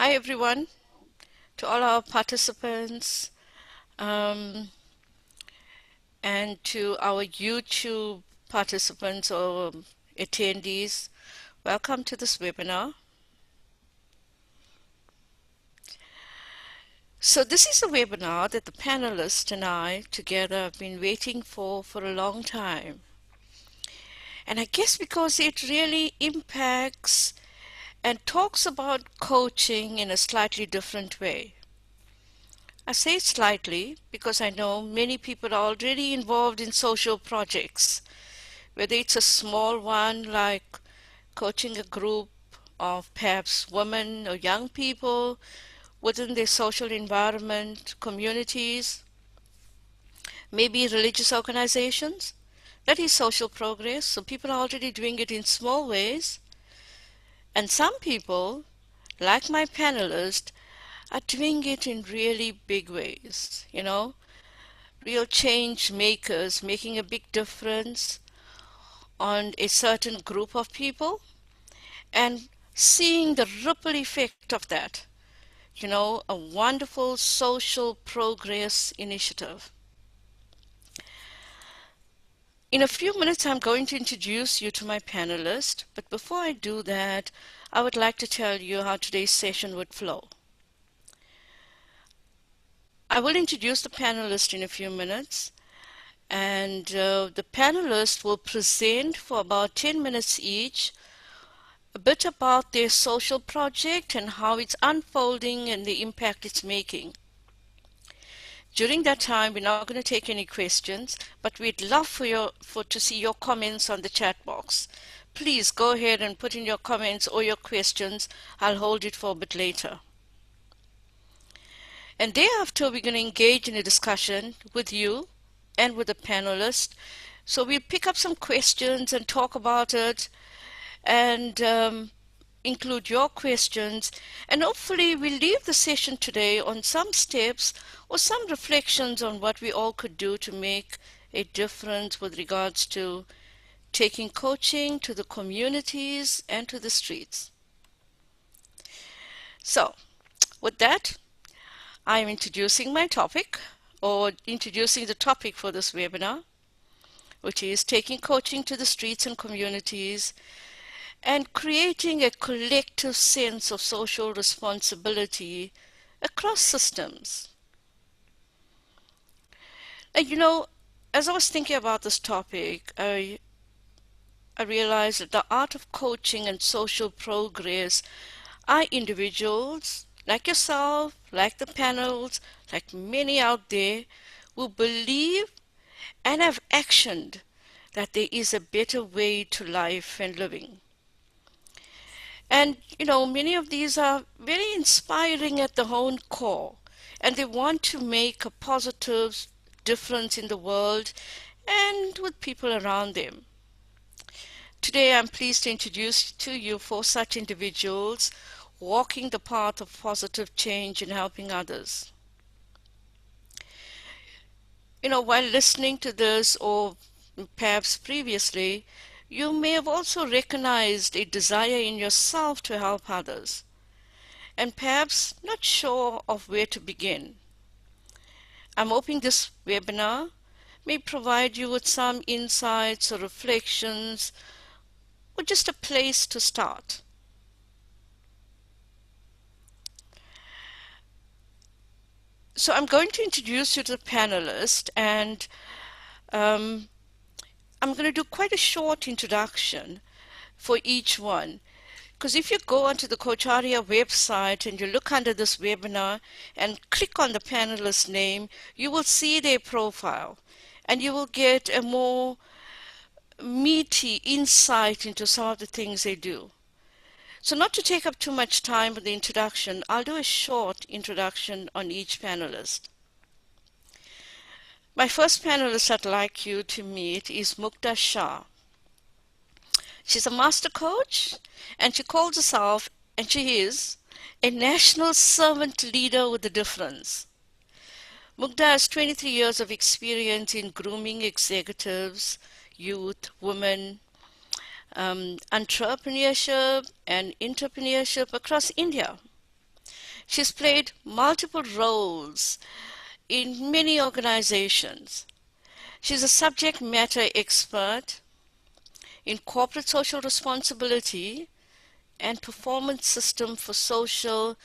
Hi, everyone, to all our participants, um, and to our YouTube participants or attendees. Welcome to this webinar. So this is a webinar that the panelists and I together have been waiting for a long time. And I guess because it really impacts and talks about coaching in a slightly different way. I say slightly because I know many people are already involved in social projects, whether it's a small one like coaching a group of perhaps women or young people within their social environment, communities, maybe religious organizations. That is social progress. So people are already doing it in small ways. And some people, like my panelist, are doing it in really big ways, real change makers making a big difference on a certain group of people and seeing the ripple effect of that, a wonderful social progress initiative. In a few minutes, I'm going to introduce you to my panelist, but before I do that, I would like to tell you how today's session would flow. I will introduce the panelist in a few minutes, and the panelists will present for about 10 minutes each a bit about their social project and how it's unfolding and the impact it's making. During that time, we're not going to take any questions, but we'd love to see your comments on the chat box. Please go ahead and put in your comments or your questions. I'll hold it for a bit later. And thereafter, we're going to engage in a discussion with you and with the panelists. So we'll pick up some questions and talk about it and include your questions, and hopefully we'll leave the session today on some steps or some reflections on what we all could do to make a difference with regards to taking coaching to the communities and to the streets. So, with that, I'm introducing my topic, or introducing the topic for this webinar, which is taking coaching to the streets and communities and creating a collective sense of social responsibility across systems. And as I was thinking about this topic, I realized that the art of coaching and social progress are individuals like yourself, like the panels, like many out there who believe and have actioned that there is a better way to life and living. And, many of these are very inspiring at the own core, and they want to make a positive difference in the world and with people around them. Today, I'm pleased to introduce to you four such individuals walking the path of positive change and helping others. While listening to this, or perhaps previously, you may have also recognized a desire in yourself to help others, and perhaps not sure of where to begin. I'm hoping this webinar may provide you with some insights or reflections, or just a place to start. So I'm going to introduce you to the panelists, and I'm going to do quite a short introduction for each one. Because if you go onto the Coacharya website and you look under this webinar and click on the panelist name, you will see their profile and you will get a more meaty insight into some of the things they do. So not to take up too much time with the introduction, I'll do a short introduction on each panelist. My first panelist I'd like you to meet is Mukta Shah. She's a master coach, and she calls herself, and she is, a national servant leader with a difference. Mukta has 23 years of experience in grooming executives, youth, women, entrepreneurship and across India. She's played multiple roles in many organizations. She's a subject matter expert in corporate social responsibility and performance system for social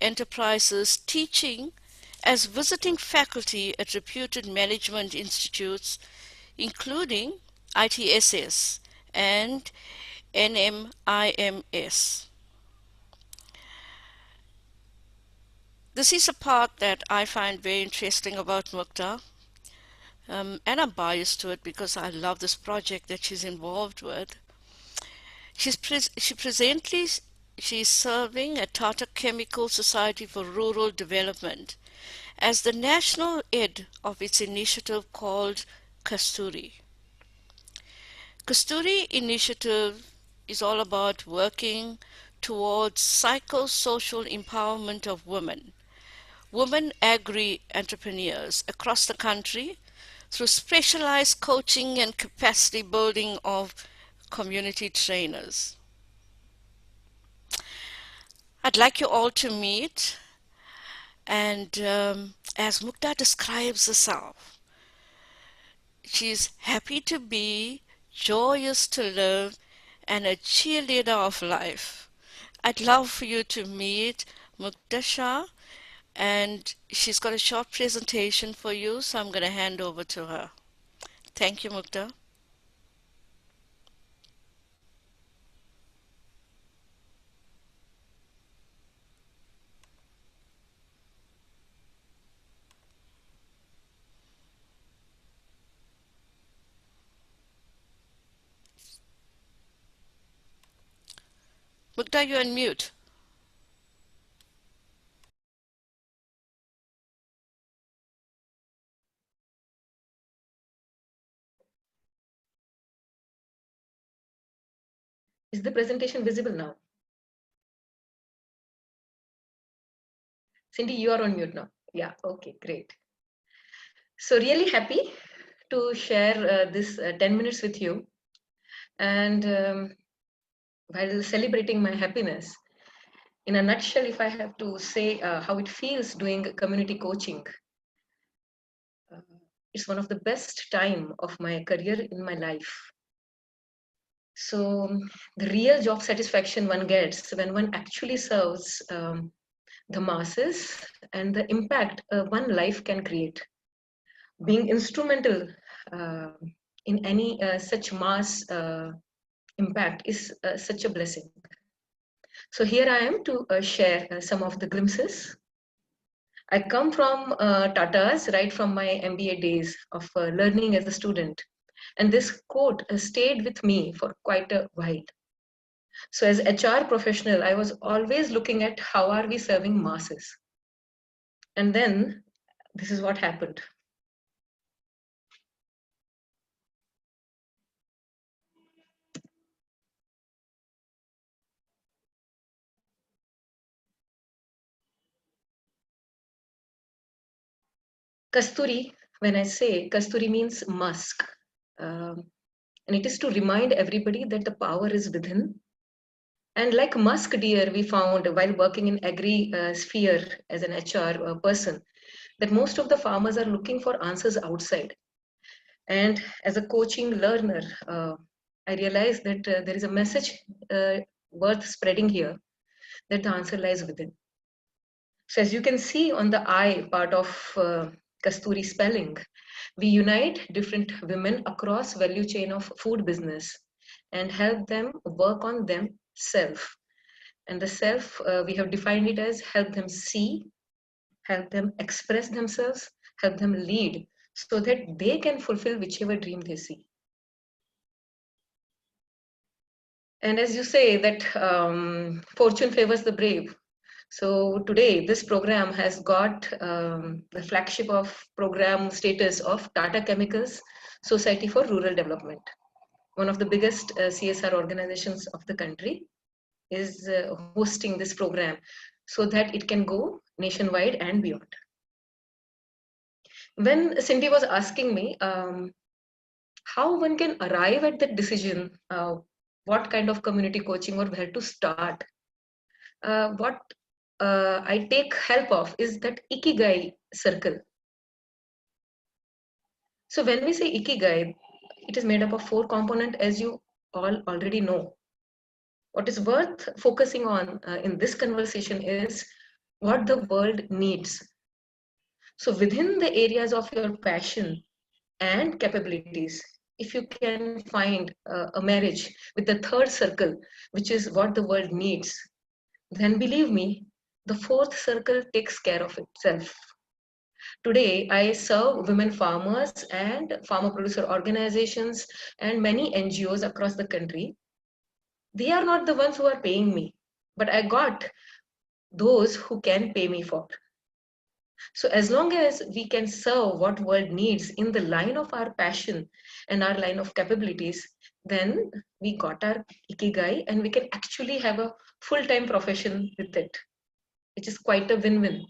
enterprises, teaching as visiting faculty at reputed management institutes, including ITSS and NMIMS. This is a part that I find very interesting about Mukta, and I'm biased to it because I love this project that she's involved with. She presently she's serving at Tata Chemical Society for Rural Development as the national head of its initiative called Kasturi. Kasturi initiative is all about working towards psychosocial empowerment of women agri-entrepreneurs across the country through specialized coaching and capacity building of community trainers. I'd like you all to meet, and as Mukta describes herself, she's happy to be, joyous to live, and a cheerleader of life. I'd love for you to meet Mukta Shah, and she's got a short presentation for you, so I'm going to hand over to her. Thank you, Mukta. Mukta, you're on mute. Is the presentation visible now? Cindy, you are on mute now. Yeah, okay, great. So really happy to share this 10 minutes with you. And while celebrating my happiness, in a nutshell, if I have to say how it feels doing community coaching, uh, it's one of the best time of my career in my life. So the real job satisfaction one gets when one actually serves the masses and the impact one life can create. Being instrumental uh, in any such mass impact is such a blessing. So here I am to share some of the glimpses. I come from Tata's right from my MBA days of learning as a student. And this quote stayed with me for quite a while. So as HR professional, I was always looking at how are we serving masses. And then this is what happened. Kasturi, when I say Kasturi means musk. Um, and it is to remind everybody that the power is within. And like musk deer, we found while working in agri sphere as an HR person, that most of the farmers are looking for answers outside. And as a coaching learner, I realized that there is a message worth spreading here, that the answer lies within. So as you can see on the I part of Kasturi spelling, we unite different women across value chain of food business and help them work on themselves. And the self, we have defined it as help them see, help them express themselves, help them lead so that they can fulfill whichever dream they see. And as you say that fortune favors the brave. So today, this program has got the flagship of program status of Tata Chemicals Society for Rural Development. One of the biggest CSR organizations of the country is hosting this program so that it can go nationwide and beyond. When Cindy was asking me how one can arrive at that decision, what kind of community coaching or where to start, what I take help of is that Ikigai circle. So when we say Ikigai, it is made up of 4 components, as you all already know. What is worth focusing on in this conversation is what the world needs. So within the areas of your passion and capabilities, if you can find a marriage with the third circle, which is what the world needs, then believe me, the fourth circle takes care of itself. Today, I serve women farmers and farmer producer organizations and many NGOs across the country. They are not the ones who are paying me, but I got those who can pay me for. So as long as we can serve what world needs in the line of our passion and our line of capabilities, then we got our ikigai and we can actually have a full-time profession with it, which is quite a win-win.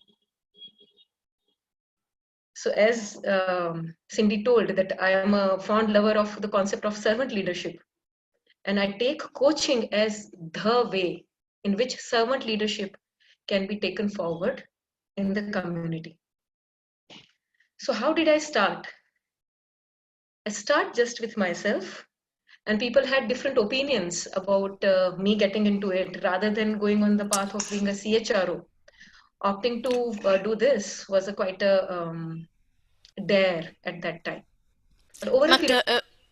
So as Cindy told that I am a fond lover of the concept of servant leadership, and I take coaching as the way in which servant leadership can be taken forward in the community. So how did I start? I start just with myself, and people had different opinions about me getting into it rather than going on the path of being a CHRO. Opting to do this was a quite a dare at that time. But over a period,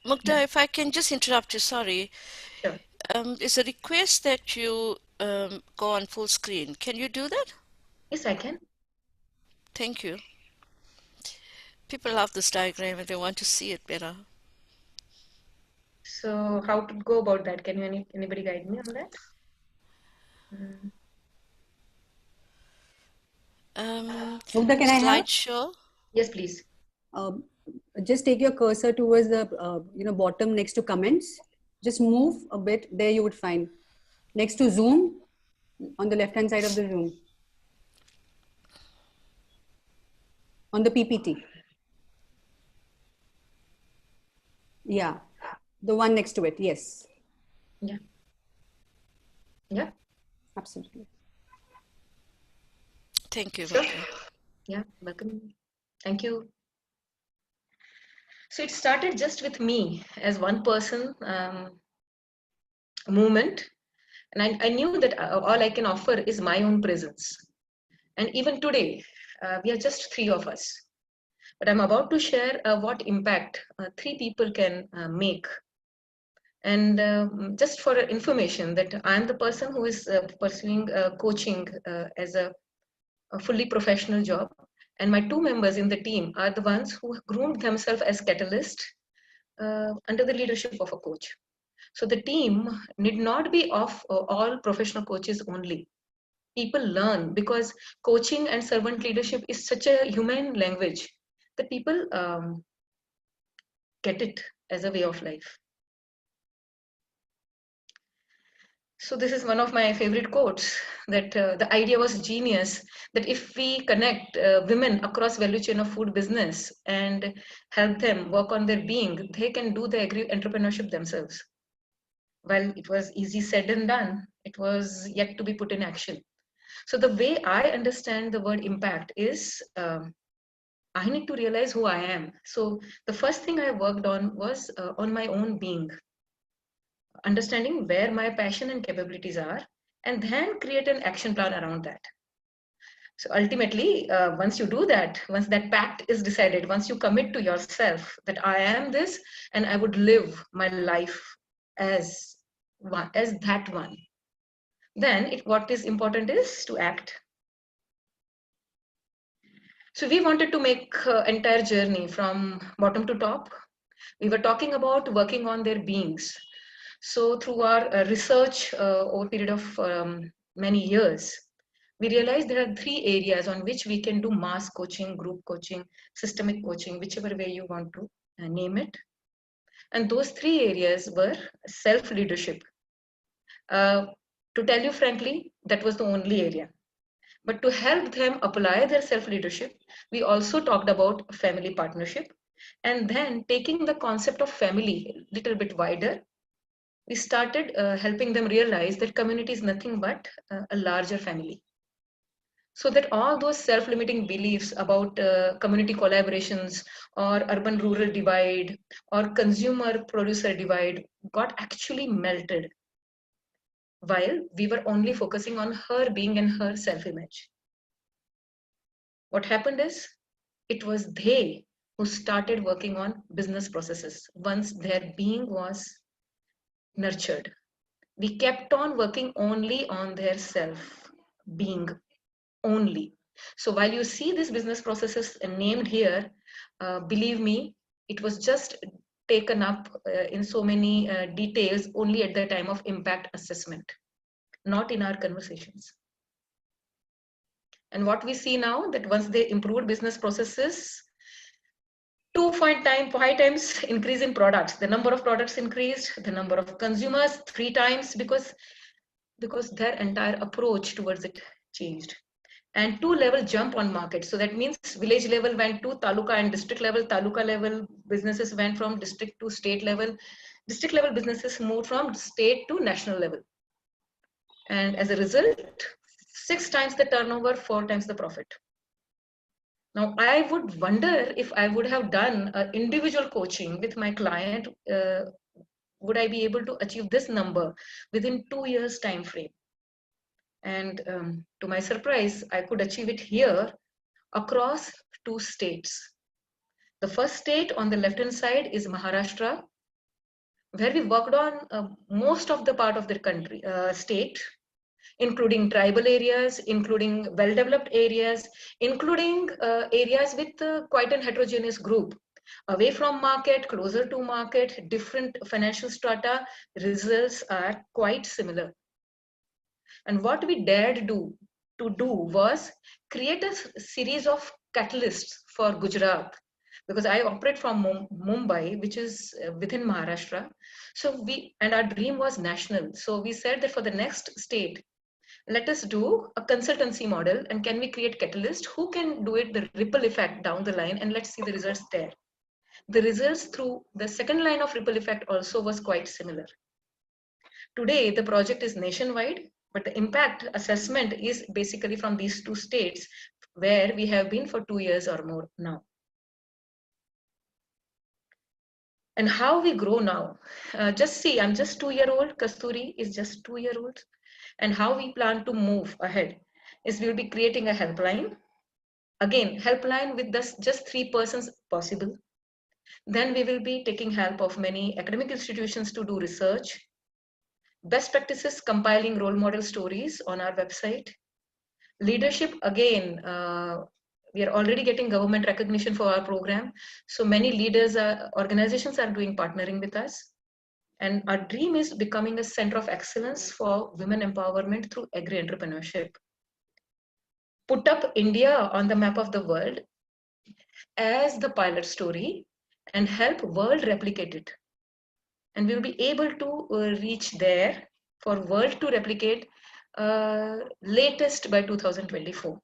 Mukta, yeah, if I can just interrupt you, sorry. sure. It's a request that you go on full screen. Can you do that? Yes, I can. Thank you. People love this diagram and they want to see it better. So how to go about that? Can you anybody guide me on that? Mm. Mugdha, can I have? Slideshow. Yes, please. Um, just take your cursor towards the bottom next to comments. Just move a bit. There you would find next to Zoom on the left hand side of the Zoom on the PPT. Yeah, the one next to it. Yes. Yeah. Yeah. Absolutely. Thank you, Sure. Mukta. Yeah. Welcome. Thank you. So it started just with me as one person movement, and I knew that all I can offer is my own presence. And even today, we are just 3 of us. But I'm about to share what impact 3 people can make. And just for information, that I'm the person who is pursuing coaching as a fully professional job. And my 2 members in the team are the ones who groomed themselves as catalysts under the leadership of a coach. So the team need not be of all professional coaches only. People learn because coaching and servant leadership is such a human language that people get it as a way of life. So this is one of my favorite quotes, that the idea was genius, that if we connect women across value chain of food business and help them work on their being, they can do the entrepreneurship themselves. While it was easy said and done, it was yet to be put in action. So the way I understand the word impact is I need to realize who I am. So the first thing I worked on was on my own being, understanding where my passion and capabilities are, and then create an action plan around that. So ultimately, once you do that, once that pact is decided, once you commit to yourself that I am this and I would live my life as one, as that one, then what is important is to act. So we wanted to make entire journey from bottom to top. We were talking about working on their beings. So through our research over a period of many years, we realized there are 3 areas on which we can do mass coaching, group coaching, systemic coaching, whichever way you want to name it. And those 3 areas were self-leadership. To tell you frankly, that was the only area. But to help them apply their self-leadership, we also talked about family partnership. And then taking the concept of family a little bit wider, we started helping them realize that community is nothing but a larger family. So that all those self-limiting beliefs about community collaborations or urban-rural divide or consumer-producer divide got actually melted while we were only focusing on her being and her self-image. What happened is, it was they who started working on business processes once their being was nurtured. We kept on working only on their self being only. So while you see these business processes named here, believe me, it was just taken up in so many details only at the time of impact assessment, not in our conversations. And what we see now, that once they improved business processes, 2.5 times increase in products. The number of products increased, the number of consumers 3 times, because their entire approach towards it changed. And 2-level jump on market. So that means village level went to taluka and district level. Taluka level businesses went from district to state level. District level businesses moved from state to national level. And as a result, 6 times the turnover, 4 times the profit. Now, I would wonder if I would have done individual coaching with my client, would I be able to achieve this number within 2 years time frame? And to my surprise, I could achieve it here across 2 states. The first state on the left-hand side is Maharashtra, where we worked on most of the part of the country, state, including tribal areas, including well-developed areas, including areas with quite an heterogeneous group. Away from market, closer to market, different financial strata, results are quite similar. And what we dared to do was create a series of catalysts for Gujarat, because I operate from Mumbai, which is within Maharashtra. So our dream was national. So we said that for the next state, let us do a consultancy model, and can we create catalyst who can do it, the ripple effect down the line, and let's see the results there. The results through the second line of ripple effect also was quite similar. Today, the project is nationwide, but the impact assessment is basically from these 2 states where we have been for 2 years or more now. And how we grow now. Just see, I'm just 2-year-old, Kasturi is just 2-year-old. And how we plan to move ahead is we'll be creating a helpline. Again, helpline with just 3 persons possible. Then we will be taking help of many academic institutions to do research. Best practices, compiling role model stories on our website. Leadership, again, we are already getting government recognition for our program. So many leaders, organizations are doing partnering with us. And our dream is becoming a center of excellence for women empowerment through agri-entrepreneurship. Put up India on the map of the world as the pilot story and help world replicate it. And we'll be able to reach there for world to replicate latest by 2024.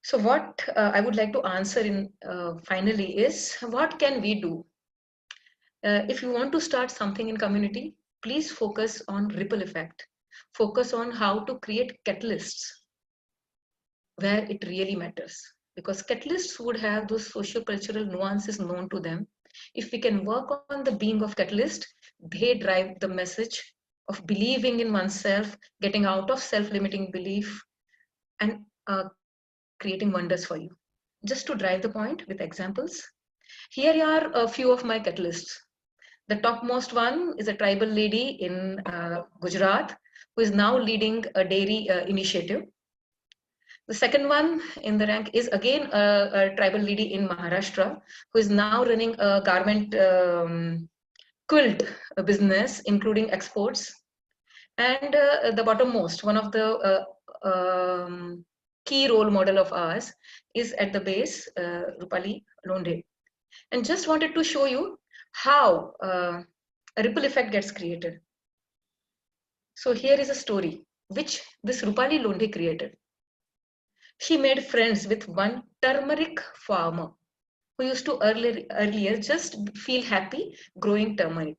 So what I would like to answer in finally is, what can we do? If you want to start something in community, please focus on ripple effect. Focus on how to create catalysts where it really matters. Because catalysts would have those socio-cultural nuances known to them. If we can work on the being of catalyst, they drive the message of believing in oneself, getting out of self-limiting belief, and creating wonders for you. Just to drive the point with examples, here are a few of my catalysts. The topmost one is a tribal lady in Gujarat who is now leading a dairy initiative. The second one in the rank is again a tribal lady in Maharashtra who is now running a garment quilt business, including exports. And the bottommost, one of the key role model of ours is at the base, Rupali Londe. And just wanted to show you how a ripple effect gets created. So here is a story which this Rupali Londe created. She made friends with one turmeric farmer who used to earlier just feel happy growing turmeric.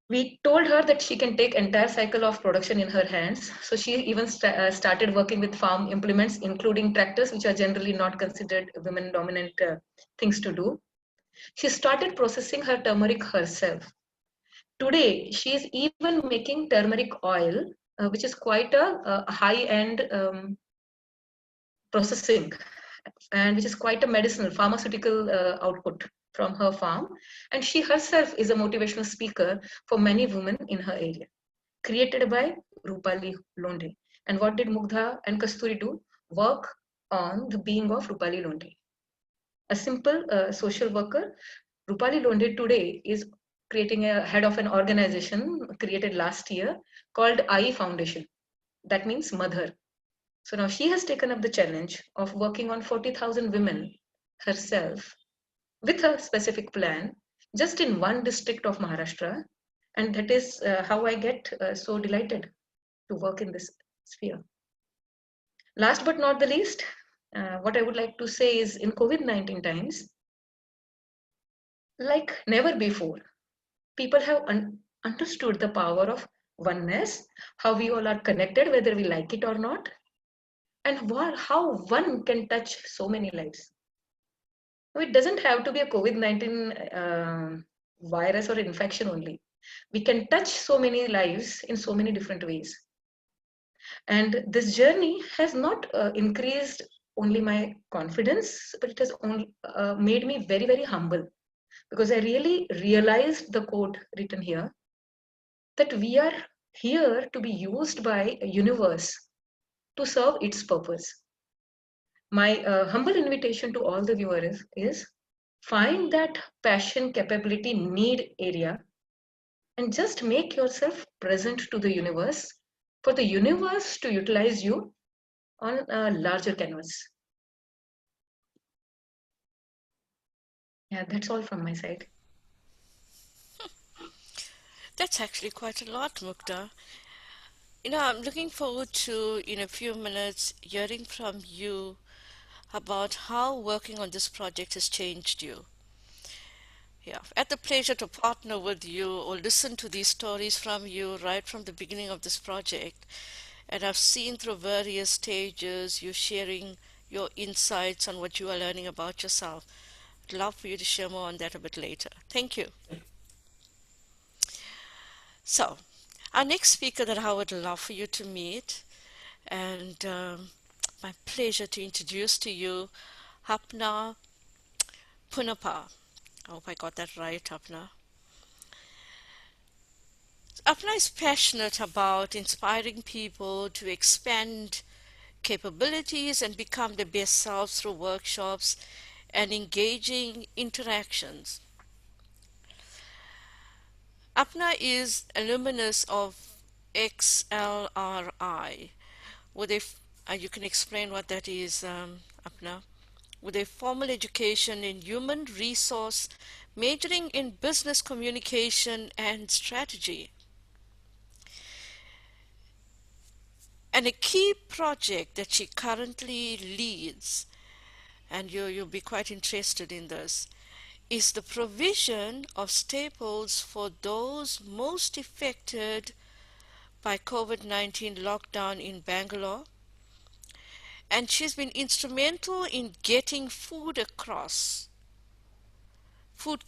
We told her that she can take entire cycle of production in her hands. So she even started working with farm implements, including tractors, which are generally not considered women dominant things to do. She started processing her turmeric herself. Today, she is even making turmeric oil, which is quite a high-end processing, and which is quite a medicinal pharmaceutical output from her farm. And she herself is a motivational speaker for many women in her area, created by Rupali Londe. And what did Mugdha and Kasturi do? Work on the being of Rupali Londe. A simple social worker, Rupali Londe today is creating a head of an organization created last year called I Foundation. That means mother. So now she has taken up the challenge of working on 40,000 women herself with a specific plan just in one district of Maharashtra. And that is how I get so delighted to work in this sphere. Last but not the least, what I would like to say is in COVID-19 times, like never before, people have understood the power of oneness, how we all are connected, whether we like it or not, and how one can touch so many lives. It doesn't have to be a COVID-19 virus or infection only. We can touch so many lives in so many different ways. And this journey has not increased only my confidence, but it has only made me very, very humble, because I really realized the quote written here, that we are here to be used by a universe to serve its purpose. My humble invitation to all the viewers is find that passion, capability, need area, and just make yourself present to the universe for the universe to utilize you on a larger canvas. Yeah, that's all from my side. That's actually quite a lot, Mukta. I'm looking forward to, in a few minutes, hearing from you about how working on this project has changed you. Yeah, I've had the pleasure to partner with you or listen to these stories from you right from the beginning of this project. And I've seen through various stages you sharing your insights on what you are learning about yourself. I'd love for you to share more on that a bit later. Thank you. So, our next speaker that I would love for you to meet, and my pleasure to introduce to you, Hapna Punapa. I hope I got that right, Hapna. Apna is passionate about inspiring people to expand capabilities and become their best selves through workshops and engaging interactions. Apna is alumnus of XLRI. With a, you can explain what that is, Apna. With a formal education in human resource, majoring in business communication and strategy. And a key project that she currently leads, and you'll be quite interested in this, is the provision of staples for those most affected by COVID-19 lockdown in Bangalore. And she's been instrumental in getting food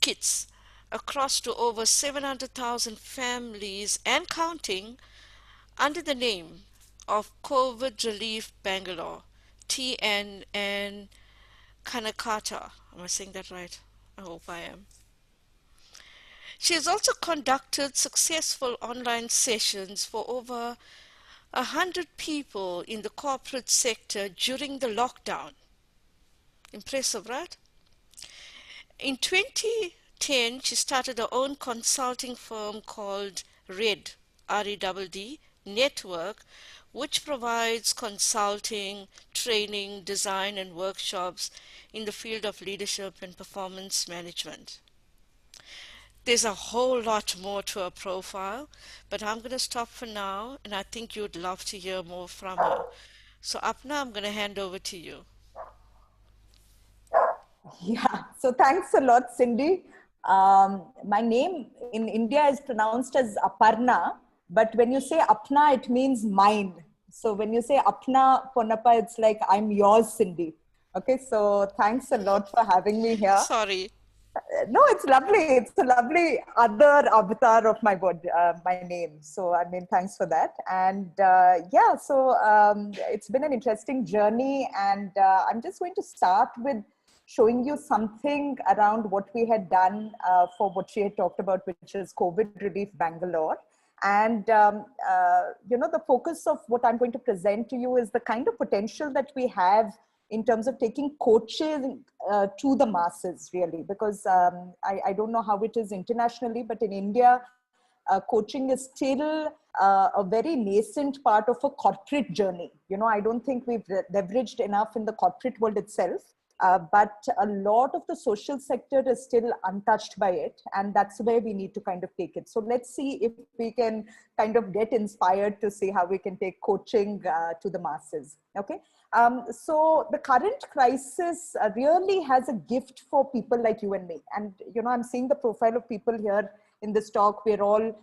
kits across to over 700,000 families and counting under the name of COVID Relief Bangalore, TNN Kanakata. Am I saying that right? I hope I am. She has also conducted successful online sessions for over 100 people in the corporate sector during the lockdown. Impressive, right? In 2010, she started her own consulting firm called RED, R-E-D-D, Network, which provides consulting, training, design, and workshops in the field of leadership and performance management. There's a whole lot more to her profile, but I'm going to stop for now, and I think you'd love to hear more from her. So, Apna, I'm going to hand over to you. Yeah, so thanks a lot, Cindy, My name in India is pronounced as Aparna, but when you say Apna, it means mine. So when you say Apna Ponnappa, it's like I'm yours, Cindy. Okay, so thanks a lot for having me here. Sorry. No, it's lovely. It's a lovely other avatar of my word, my name. So, I mean, thanks for that. And yeah, so it's been an interesting journey. And I'm just going to start with showing you something around what we had done for what she had talked about, which is COVID Relief Bangalore. And, the focus of what I'm going to present to you is the kind of potential that we have in terms of taking coaching to the masses, really, because I don't know how it is internationally, but in India, coaching is still a very nascent part of a corporate journey. I don't think we've leveraged enough in the corporate world itself. But a lot of the social sector is still untouched by it, and that's where we need to kind of take it. So let's see if we can kind of get inspired to see how we can take coaching to the masses. Okay. So the current crisis really has a gift for people like you and me. And, I'm seeing the profile of people here in this talk. We're all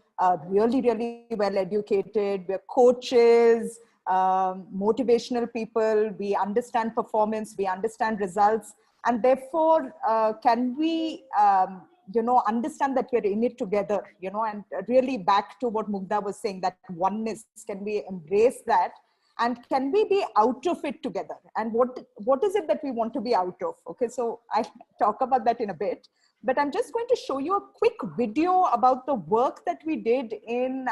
really, really well educated. We're coaches, motivational people. We understand performance. We understand results. And therefore, can we, understand that we're in it together, and really back to what Mugdha was saying, that oneness, can we embrace that? And can we be out of it together? And what is it that we want to be out of? Okay, so I'll talk about that in a bit. But I'm just going to show you a quick video about the work that we did in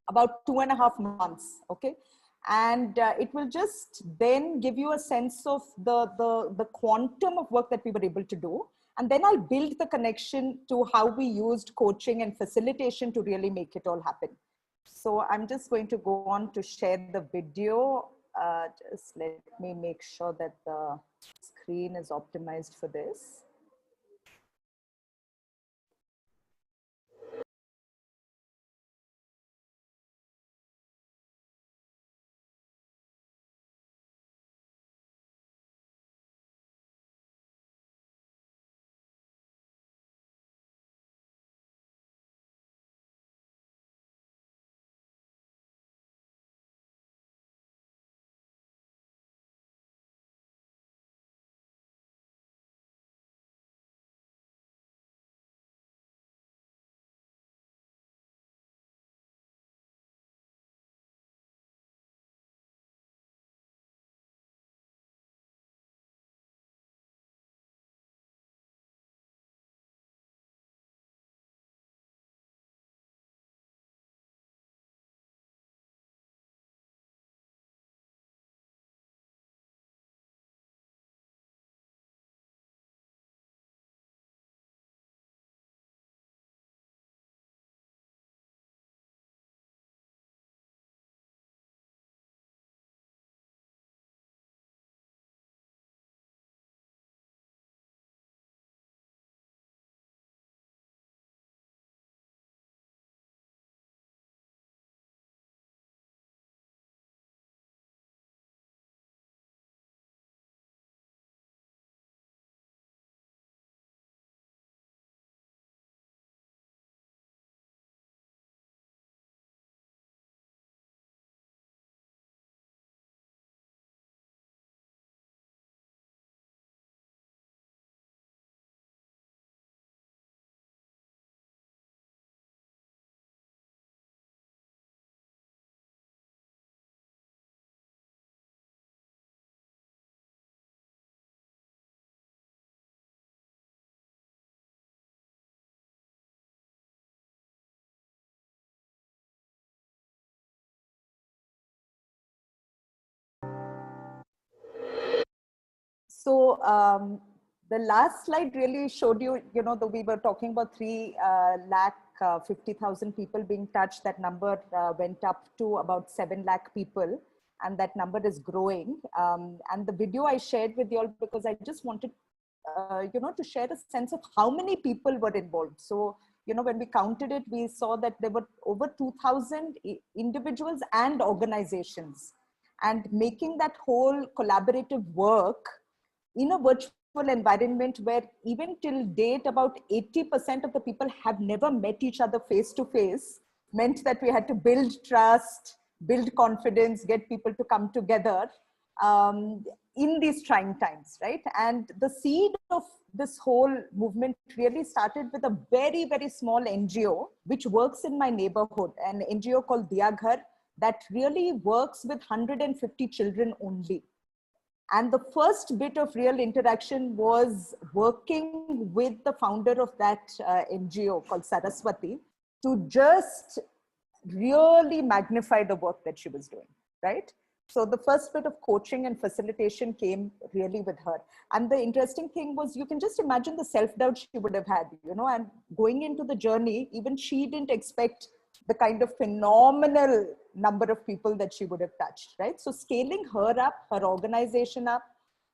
about 2.5 months. Okay, and it will just then give you a sense of the quantum of work that we were able to do. And then I'll build the connection to how we used coaching and facilitation to really make it all happen. So I'm just going to go on to share the video. Just let me make sure that the screen is optimized for this. So the last slide really showed you, that we were talking about 3,50,000 people being touched. That number went up to about 7 lakh people, and that number is growing. And the video I shared with you all because I just wanted, to share a sense of how many people were involved. So, when we counted it, we saw that there were over 2,000 individuals and organizations, and making that whole collaborative work in a virtual environment where even till date, about 80% of the people have never met each other face to face, meant that we had to build trust, build confidence, get people to come together in these trying times, right? And the seed of this whole movement really started with a very, very small NGO, which works in my neighborhood, an NGO called Diya Ghar, that really works with 150 children only. And the first bit of real interaction was working with the founder of that NGO called Saraswati to just really magnify the work that she was doing, right? So the first bit of coaching and facilitation came really with her. And the interesting thing was, you can just imagine the self-doubt she would have had, you know, and going into the journey, even she didn't expect the kind of phenomenal number of people that she would have touched, right? So scaling her up, her organization up,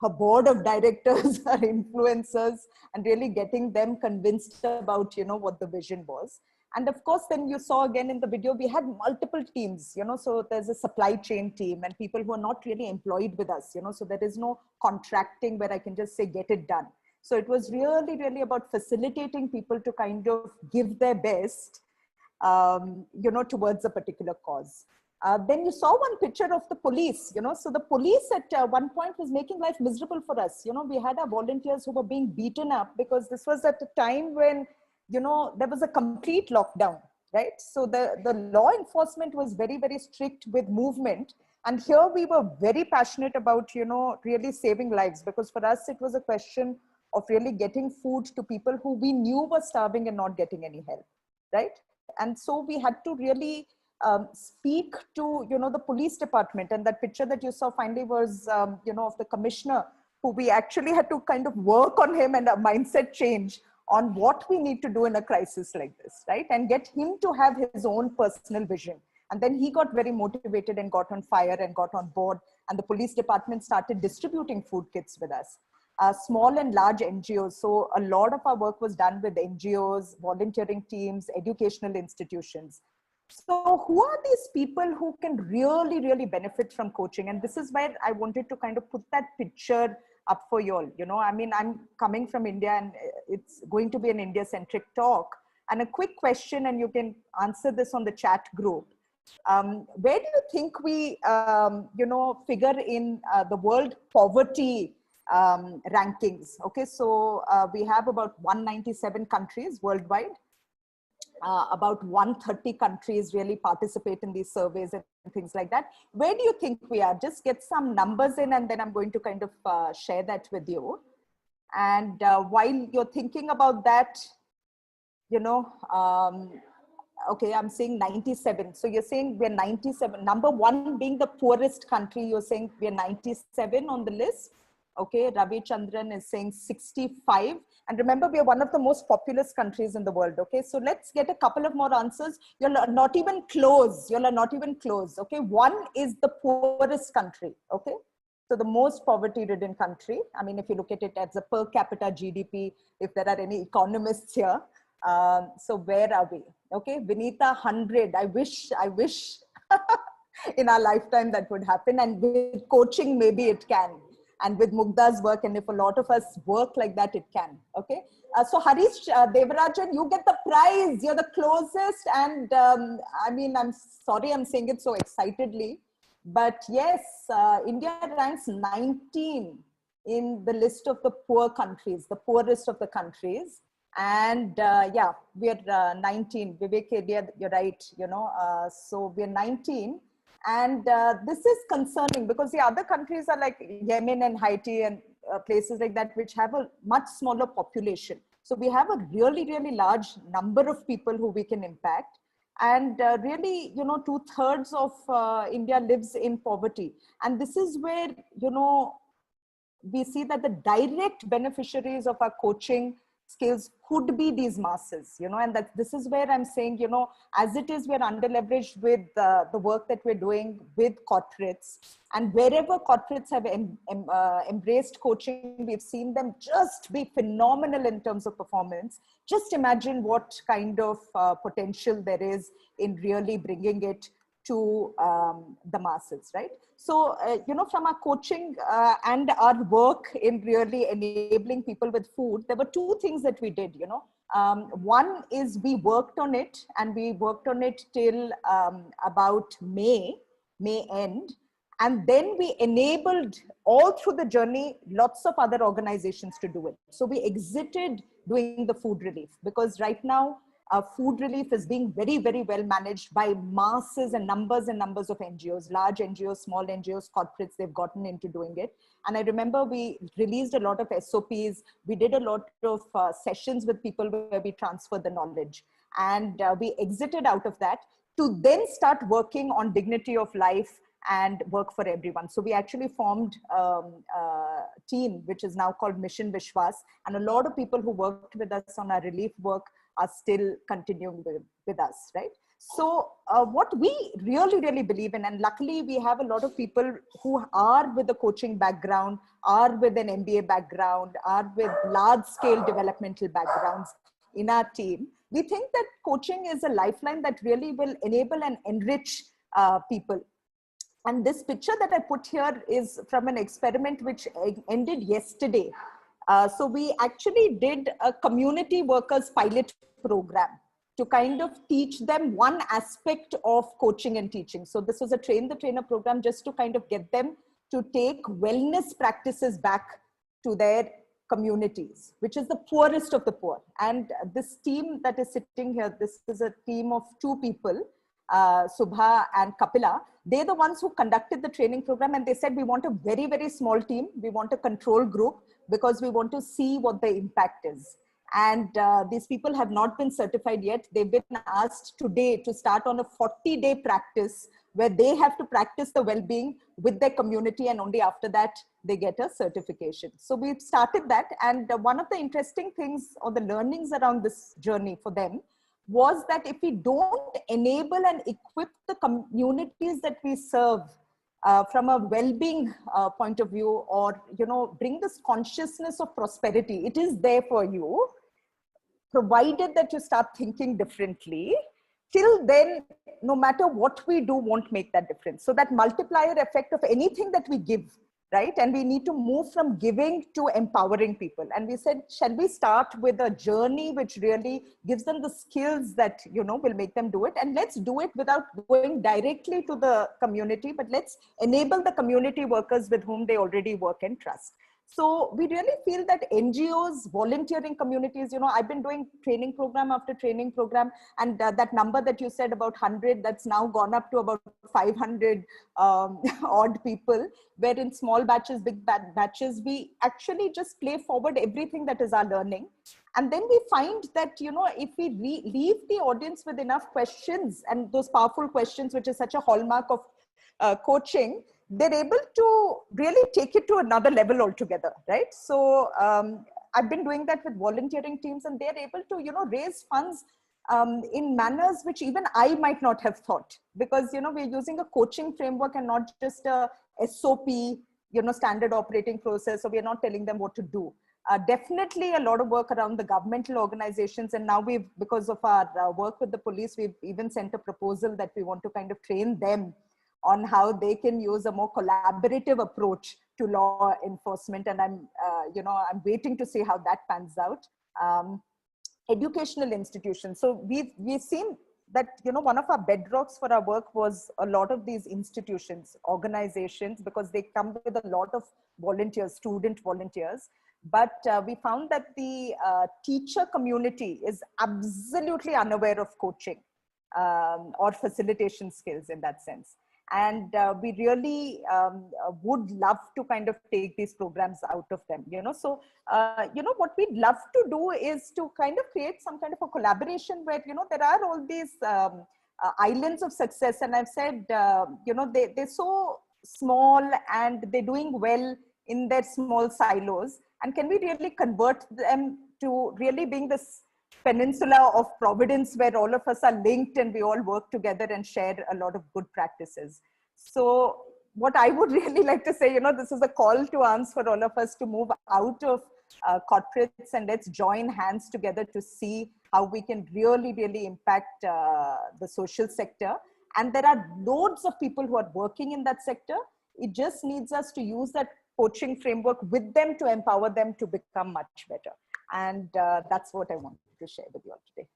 her board of directors, her influencers, and really getting them convinced about, you know, what the vision was. And of course, then you saw again in the video, we had multiple teams, you know, so there's a supply chain team and people who are not really employed with us, you know, so there is no contracting where I can just say, get it done. So it was really, really about facilitating people to kind of give their best, you know, towards a particular cause. Then you saw one picture of the police, you know, so the police at one point was making life miserable for us. You know, we had our volunteers who were being beaten up because this was at a time when, you know, there was a complete lockdown, right? So the law enforcement was very, very strict with movement. And here we were very passionate about, you know, really saving lives, because for us, it was a question of really getting food to people who we knew were starving and not getting any help, right? And so we had to really speak to, you know, the police department. And that picture that you saw finally was, you know, of the commissioner, who we actually had to kind of work on him and a mindset change on what we need to do in a crisis like this, right? And get him to have his own personal vision. And then he got very motivated and got on fire and got on board. And the police department started distributing food kits with us. Small and large NGOs. So a lot of our work was done with NGOs, volunteering teams, educational institutions. So who are these people who can really, really benefit from coaching? And this is where I wanted to kind of put that picture up for you all. You know, I mean, I'm coming from India and it's going to be an India-centric talk. And a quick question, and you can answer this on the chat group. Where do you think we, you know, figure in the world poverty rankings? Okay, so we have about 197 countries worldwide. About 130 countries really participate in these surveys and things like that. Where do you think we are? Just get some numbers in, and then I'm going to kind of share that with you. And while you're thinking about that, you know, okay, I'm saying 97. So you're saying we're 97. Number one being the poorest country, you're saying we're 97 on the list. Okay, Ravi Chandran is saying 65. And remember, we are one of the most populous countries in the world. Okay, so let's get a couple of more answers. You're not even close. You're not even close. Okay, one is the poorest country. Okay, so the most poverty-ridden country. I mean, if you look at it as a per capita GDP, if there are any economists here. So where are we? Okay, Vinita, 100. I wish in our lifetime that would happen. And with coaching, maybe it can. And with Mugda's work, and if a lot of us work like that, it can. Okay. So Harish Devarajan, you get the prize. You're the closest. And I mean, I'm sorry I'm saying it so excitedly. But yes, India ranks 19 in the list of the poor countries, the poorest of the countries. And yeah, we're 19. Vivek, you're right, you know. So we're 19. And this is concerning because the other countries are like Yemen and Haiti and places like that, which have a much smaller population. So we have a really, really large number of people who we can impact. And really, you know, 2/3 of India lives in poverty. And this is where, you know, we see that the direct beneficiaries of our coaching skills could be these masses, you know, and that this is where I'm saying, you know, as it is, we're underleveraged with the work that we're doing with corporates, and wherever corporates have embraced coaching, we've seen them just be phenomenal in terms of performance. Just imagine what kind of potential there is in really bringing it to the masses, right? So, from our coaching and our work in really enabling people with food, there were two things that we did, one is we worked on it, and we worked on it till about May end. And then we enabled all through the journey, lots of other organizations to do it. So we exited doing the food relief, because right now, food relief is being very, very well managed by masses and numbers of NGOs, large NGOs, small NGOs, corporates. They've gotten into doing it. And I remember we released a lot of SOPs. We did a lot of sessions with people where we transferred the knowledge. And we exited out of that to then start working on dignity of life and work for everyone. So we actually formed a team, which is now called Mission Vishwas. And a lot of people who worked with us on our relief work are still continuing with us, right? So what we really, really believe in, and luckily we have a lot of people who are with a coaching background, are with an MBA background, are with large scale developmental backgrounds in our team. We think that coaching is a lifeline that really will enable and enrich people. And this picture that I put here is from an experiment which ended yesterday. So we actually did a community workers pilot program to kind of teach them one aspect of coaching and teaching. So this was a train the trainer program just to kind of get them to take wellness practices back to their communities, which is the poorest of the poor. And this team that is sitting here, this is a team of two people, Subha and Kapila. They're the ones who conducted the training program, and they said, we want a very, very small team. We want a control group because we want to see what the impact is. And these people have not been certified yet. They've been asked today to start on a 40-day practice where they have to practice the well-being with their community, and only after that they get a certification. So we've started that. And one of the interesting things or the learnings around this journey for them was that if we don't enable and equip the communities that we serve from a well-being point of view, or bring this consciousness of prosperity, it is there for you, provided that you start thinking differently. Till then, no matter what we do won't make that difference. So that multiplier effect of anything that we give, right? And we need to move from giving to empowering people. And we said, shall we start with a journey which really gives them the skills that, will make them do it? And let's do it without going directly to the community, but let's enable the community workers with whom they already work and trust. So we really feel that NGOs, volunteering communities, I've been doing training program after training program, and that number that you said about 100, that's now gone up to about 500 odd people, where in small batches, big batches, we actually just play forward everything that is our learning. And then we find that, if we leave the audience with enough questions, and those powerful questions, which is such a hallmark of coaching, they're able to really take it to another level altogether, right? So I've been doing that with volunteering teams, and they're able to, raise funds in manners which even I might not have thought, because, we're using a coaching framework and not just a SOP, standard operating process. So we're not telling them what to do. Definitely a lot of work around the governmental organizations. And now because of our work with the police, we've even sent a proposal that we want to kind of train them on how they can use a more collaborative approach to law enforcement. And I'm waiting to see how that pans out. Educational institutions. So we've seen that, one of our bedrocks for our work was a lot of these institutions, organizations, because they come with a lot of volunteers, student volunteers. But we found that the teacher community is absolutely unaware of coaching or facilitation skills in that sense. And we really would love to kind of take these programs out of them, So, what we'd love to do is to kind of create some kind of a collaboration where, there are all these islands of success. And I've said, they're so small and they're doing well in their small silos. And can we really convert them to really being this peninsula of providence where all of us are linked and we all work together and share a lot of good practices? So what I would really like to say, this is a call to arms for all of us to move out of corporates, and let's join hands together to see how we can really, really impact the social sector. And there are loads of people who are working in that sector. It just needs us to use that coaching framework with them to empower them to become much better. And that's what I wanted to share with you all today.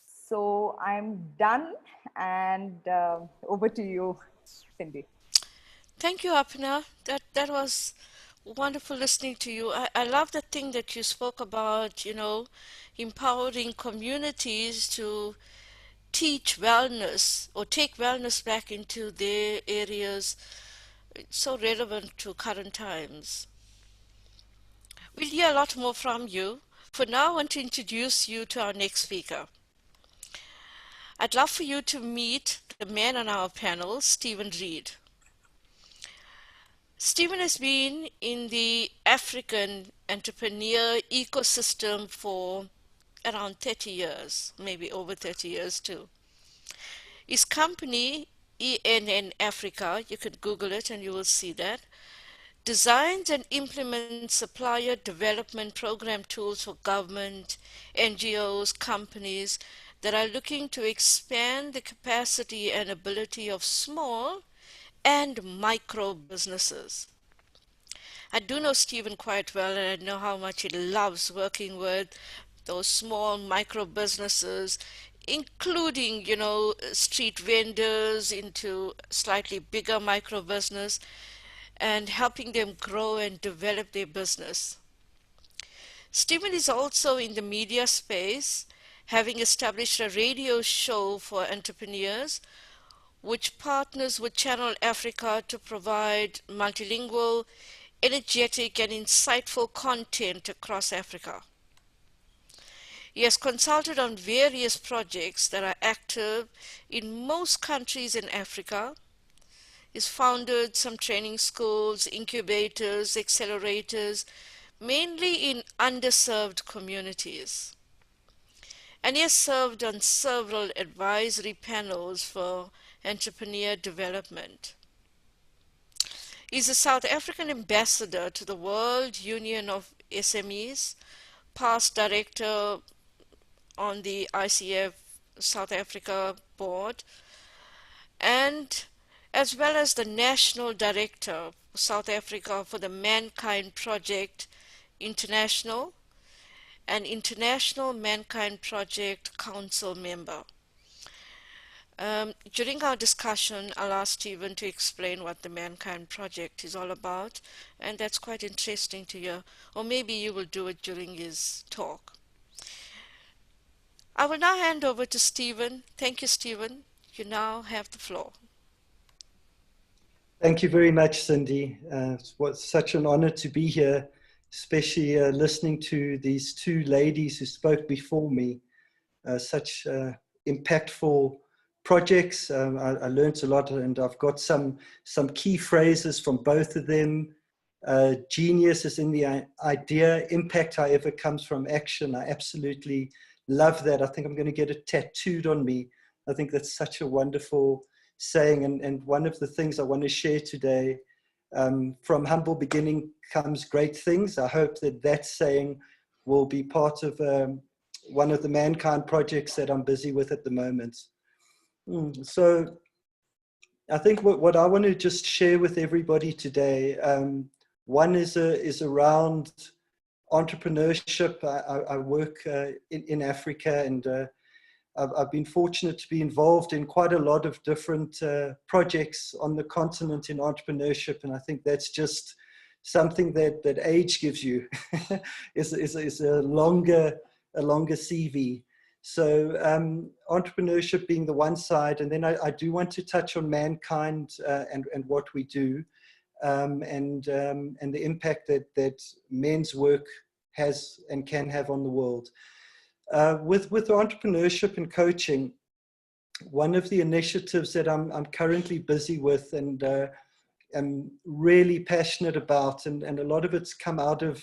So I'm done, and over to you, Cindy. Thank you, Apna. That was wonderful listening to you. I love the thing that you spoke about, empowering communities to teach wellness or take wellness back into their areas. It's so relevant to current times. We'll hear a lot more from you. For now, I want to introduce you to our next speaker. I'd love for you to meet the man on our panel, Stephen Reed. Stephen has been in the African entrepreneur ecosystem for around 30 years, maybe over 30 years too. His company, ENN Africa, you could Google it and you will see that, designs and implements supplier development program tools for government, NGOs, companies that are looking to expand the capacity and ability of small and micro businesses. I do know Stephen quite well, and I know how much he loves working with those small micro businesses, including, street vendors into slightly bigger micro business and helping them grow and develop their business. Stephen is also in the media space, having established a radio show for entrepreneurs which partners with Channel Africa to provide multilingual, energetic, and insightful content across Africa. He has consulted on various projects that are active in most countries in Africa. He's founded some training schools, incubators, accelerators, mainly in underserved communities. And he has served on several advisory panels for entrepreneur development. He's a South African ambassador to the World Union of SMEs, past director on the ICF South Africa board, and as well as the national director of South Africa for the Mankind Project International and International Mankind Project Council member. During our discussion, I'll ask Stephen to explain what the Mankind Project is all about, and that's quite interesting to hear. Or maybe you will do it during his talk. I will now hand over to Stephen. Thank you, Stephen. You now have the floor. Thank you very much, Cindy. It was such an honor to be here, especially listening to these two ladies who spoke before me. Such impactful projects. I learned a lot, and I've got some key phrases from both of them. Genius is in the idea. Impact, however, comes from action. I absolutely love that. I think I'm going to get it tattooed on me. I think that's such a wonderful saying. And one of the things I want to share today, from humble beginning comes great things. I hope that saying will be part of one of the Mankind projects that I'm busy with at the moment. So I think what I want to just share with everybody today, one is around entrepreneurship. I work in Africa, and I've been fortunate to be involved in quite a lot of different projects on the continent in entrepreneurship, and I think that's just something that age gives you is a longer CV. So entrepreneurship being the one side, and then I do want to touch on Mankind and what we do, and the impact that men's work has and can have on the world. With entrepreneurship and coaching, one of the initiatives that I'm currently busy with and am really passionate about, and a lot of it's come out of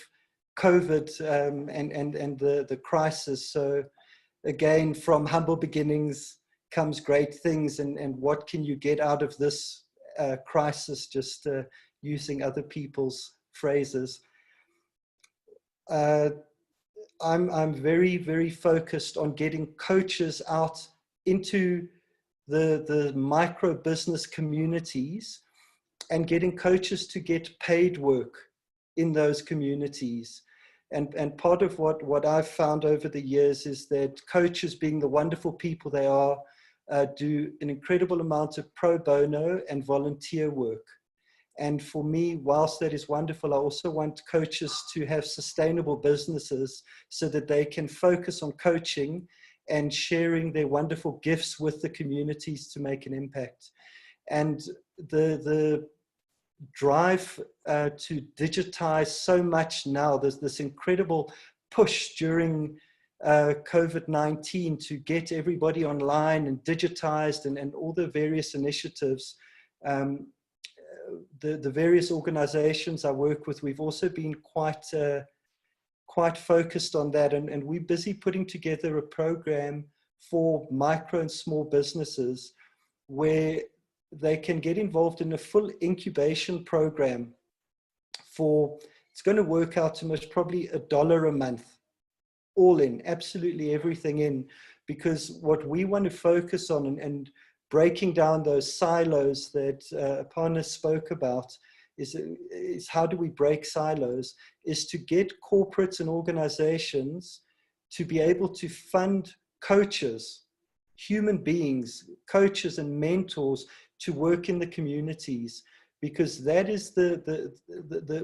COVID and the crisis. So again, from humble beginnings comes great things, and what can you get out of this crisis, just using other people's phrases. I'm very, very focused on getting coaches out into the micro business communities and getting coaches to get paid work in those communities. And part of what I've found over the years is that coaches, being the wonderful people they are, do an incredible amount of pro bono and volunteer work. And for me, whilst that is wonderful, I also want coaches to have sustainable businesses so that they can focus on coaching and sharing their wonderful gifts with the communities to make an impact. And the drive to digitize so much now, there's this incredible push during COVID-19 to get everybody online and digitized, and all the various initiatives. The various organizations I work with, we've also been quite focused on that, and we're busy putting together a program for micro and small businesses where they can get involved in a full incubation program for, it's going to work out to most probably $1 a month, all in, absolutely everything in, because what we want to focus on, and breaking down those silos that Aparna spoke about, is how do we break silos, is to get corporates and organizations to be able to fund coaches, human beings, coaches and mentors to work in the communities, because that is the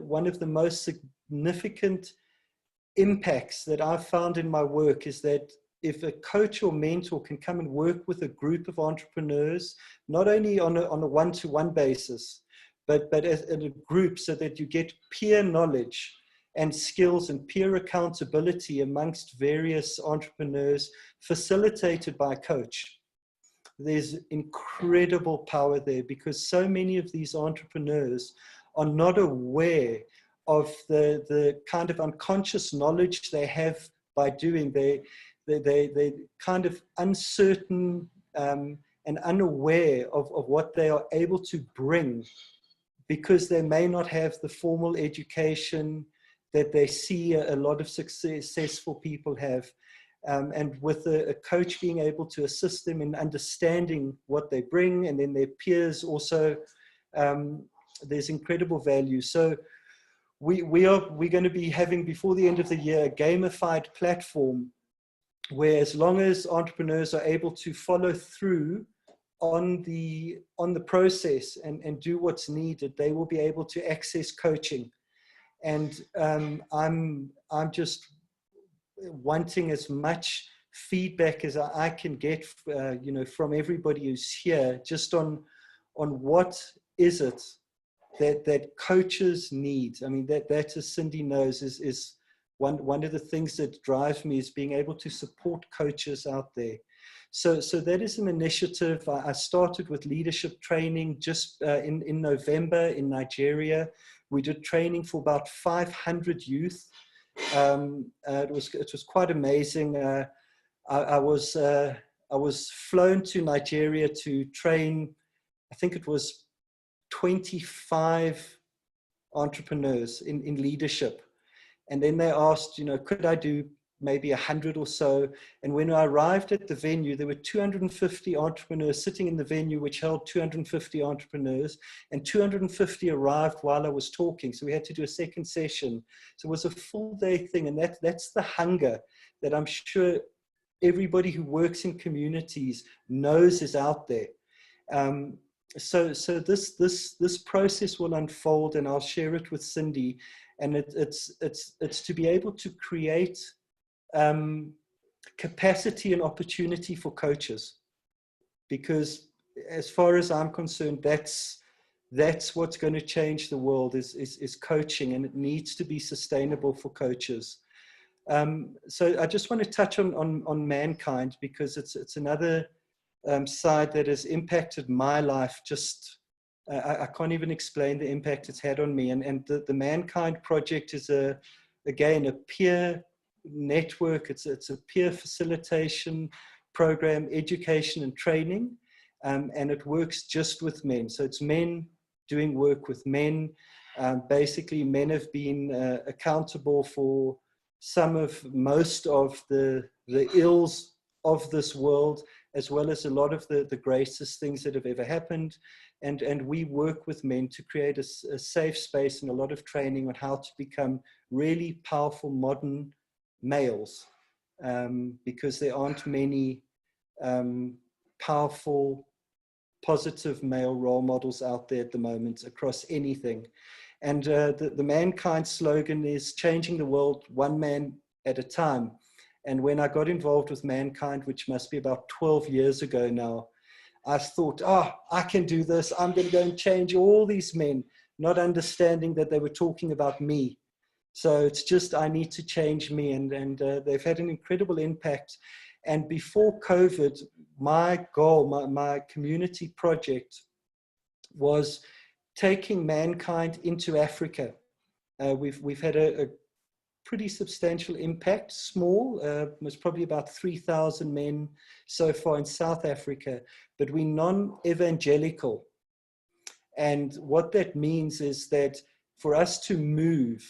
one of the most significant impacts that I've found in my work, is that if a coach or mentor can come and work with a group of entrepreneurs, not only on a one-to-one basis, but as in a group, so that you get peer knowledge and skills and peer accountability amongst various entrepreneurs, facilitated by a coach. There's incredible power there, because so many of these entrepreneurs are not aware of the kind of unconscious knowledge they have by doing. They're kind of uncertain and unaware of what they are able to bring, because they may not have the formal education that they see a lot of successful people have. And with a coach being able to assist them in understanding what they bring, and then their peers also, there's incredible value. So we're going to be having, before the end of the year, a gamified platform where, as long as entrepreneurs are able to follow through on the process and do what's needed, they will be able to access coaching. And I'm just wanting as much feedback as I can get, from everybody who's here, just on what is it that coaches need. I mean, that as Cindy knows, is one of the things that drives me, is being able to support coaches out there. So that is an initiative. I started with leadership training just in November in Nigeria. We did training for about 500 youth. It was quite amazing. I was flown to Nigeria to train, I think it was 25 entrepreneurs in leadership. And then they asked, could I do maybe 100 or so? And when I arrived at the venue, there were 250 entrepreneurs sitting in the venue, which held 250 entrepreneurs, and 250 arrived while I was talking. So we had to do a second session. So it was a full day thing. And that's the hunger that I'm sure everybody who works in communities knows is out there. So this process will unfold, and I'll share it with Cindy. And it's to be able to create capacity and opportunity for coaches, because as far as I'm concerned, that's what's going to change the world is coaching, and it needs to be sustainable for coaches. So I just want to touch on Mankind, because it's another side that has impacted my life. Just I can't even explain the impact it's had on me. And the Mankind project is again a peer network. It's a peer facilitation program, education and training, and it works just with men. So it's men doing work with men. Basically, men have been accountable for most of the ills of this world, as well as a lot of the greatest things that have ever happened. And we work with men to create a safe space and a lot of training on how to become really powerful modern males, because there aren't many powerful, positive male role models out there at the moment across anything. And the Mankind slogan is changing the world one man at a time. And when I got involved with Mankind, which must be about 12 years ago now, I thought, oh, I can do this. I'm going to go and change all these men, not understanding that they were talking about me. So it's just, I need to change me. And they've had an incredible impact. And before COVID, my goal, my community project was taking Mankind into Africa. We've had a pretty substantial impact, small, was probably about 3,000 men so far in South Africa, but we're non-evangelical. And what that means is that for us to move,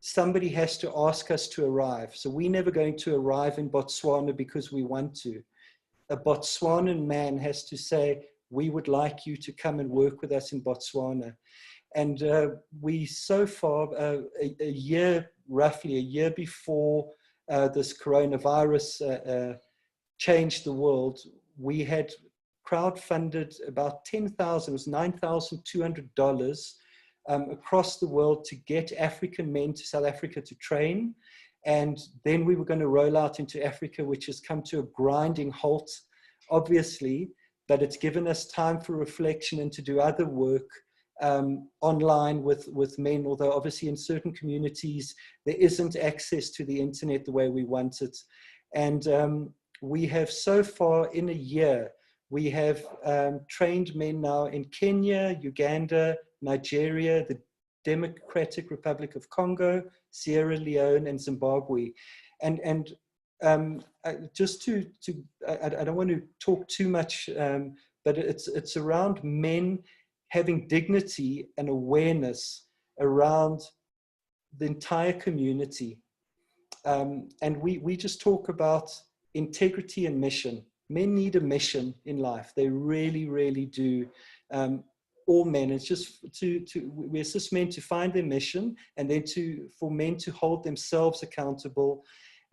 somebody has to ask us to arrive. So we're never going to arrive in Botswana because we want to. A Botswanan man has to say, we would like you to come and work with us in Botswana. And we so far, roughly a year before this coronavirus changed the world, we had crowdfunded about 10,000, it was $9,200 across the world to get African men to South Africa to train. And then we were going to roll out into Africa, which has come to a grinding halt, obviously, but it's given us time for reflection and to do other work online with men, although obviously in certain communities there isn't access to the internet the way we want it. And we have so far in a year, we have trained men now in Kenya, Uganda, Nigeria, the Democratic Republic of Congo, Sierra Leone, and Zimbabwe. And just I don't want to talk too much, but it's around men having dignity and awareness around the entire community. And we just talk about integrity and mission. Men need a mission in life. They really, really do. All men, it's just we're just meant to find their mission, and then for men to hold themselves accountable.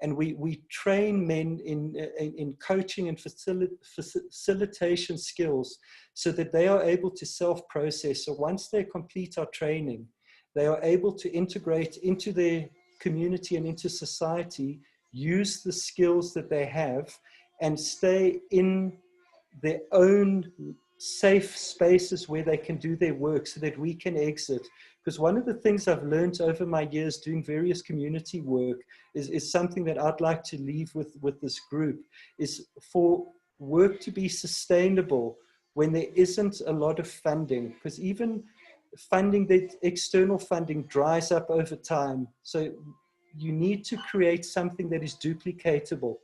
And we train men in coaching and facilitation skills so that they are able to self-process. So once they complete our training, they are able to integrate into their community and into society, use the skills that they have, and stay in their own safe spaces where they can do their work so that we can exit. Because one of the things I've learned over my years doing various community work is something that I'd like to leave with this group, is for work to be sustainable when there isn't a lot of funding, because even funding, the external funding dries up over time. So you need to create something that is duplicatable.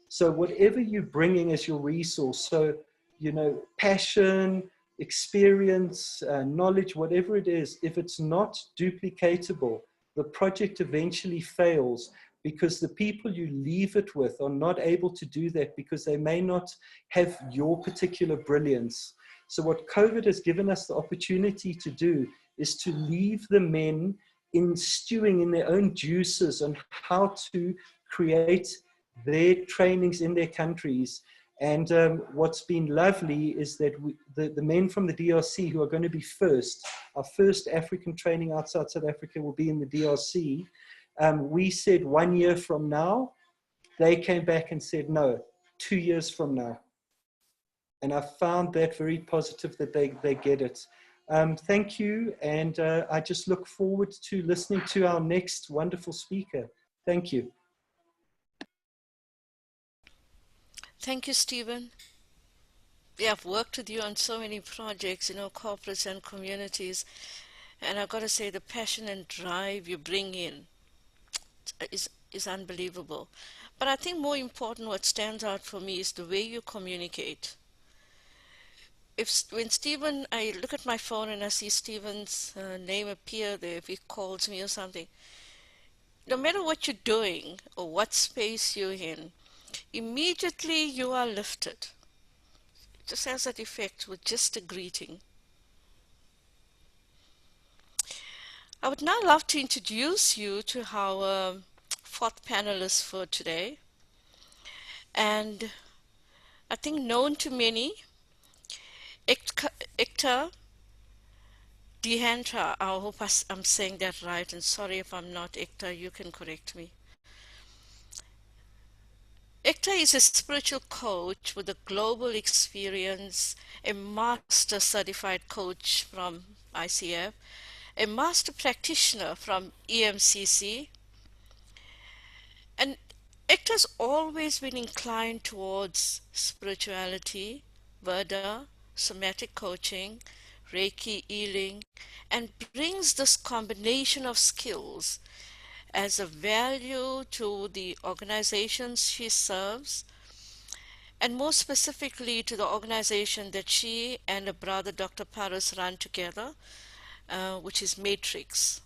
So whatever you're bringing as your resource, so, you know, passion, experience, knowledge, whatever it is, if it's not duplicatable, the project eventually fails because the people you leave it with are not able to do that because they may not have your particular brilliance. So what COVID has given us the opportunity to do is to leave the men in stewing in their own juices on how to create their trainings in their countries. And what's been lovely is that the men from the DRC who are going to be our first African training outside South Africa will be in the DRC. We said 1 year from now. They came back and said, no, 2 years from now. And I found that very positive that they get it. Thank you. And I just look forward to listening to our next wonderful speaker. Thank you. Thank you, Stephen. Yeah, I've worked with you on so many projects, corporates and communities, and I've got to say the passion and drive you bring in is unbelievable. But I think more important, what stands out for me is the way you communicate. When Stephen, I look at my phone and I see Stephen's name appear there, if he calls me or something, no matter what you're doing or what space you're in, immediately you are lifted. It just has that effect with just a greeting. I would now love to introduce you to our fourth panelist for today. And I think known to many, Ekta Dehantra. I hope I'm saying that right, and sorry if I'm not, Ekta, you can correct me. Ekta is a spiritual coach with a global experience, a master certified coach from ICF, a master practitioner from EMCC, and Ekta's always been inclined towards spirituality, Veda, somatic coaching, Reiki healing, and brings this combination of skills as a value to the organizations she serves, and more specifically to the organization that she and her brother Dr. Paris run together, which is Matrix.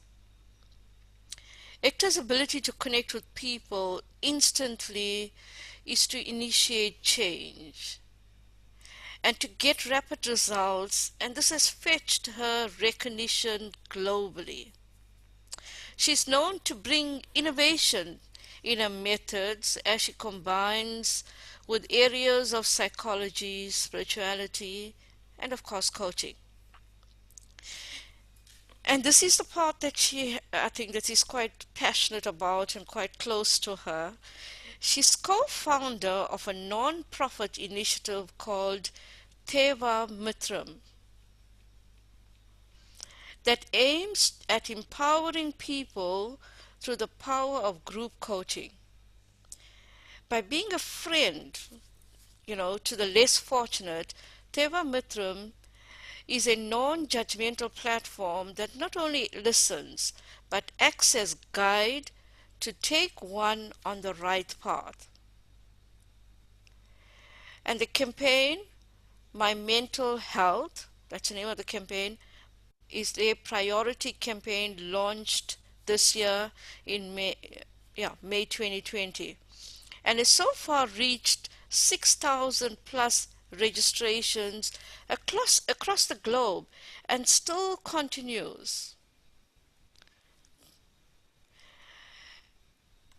Ekta's ability to connect with people instantly is to initiate change and to get rapid results, and this has fetched her recognition globally. She's known to bring innovation in her methods as she combines with areas of psychology, spirituality, and of course coaching. And this is the part that I think that is quite passionate about and quite close to her. She's co-founder of a non-profit initiative called Teva Mitram that aims at empowering people through the power of group coaching. By being a friend, to the less fortunate, Teva Mitram is a non-judgmental platform that not only listens but acts as guide to take one on the right path. And the campaign, My Mental Health, that's the name of the campaign, is a priority campaign launched this year in May 2020, and has so far reached 6,000 plus registrations across the globe and still continues.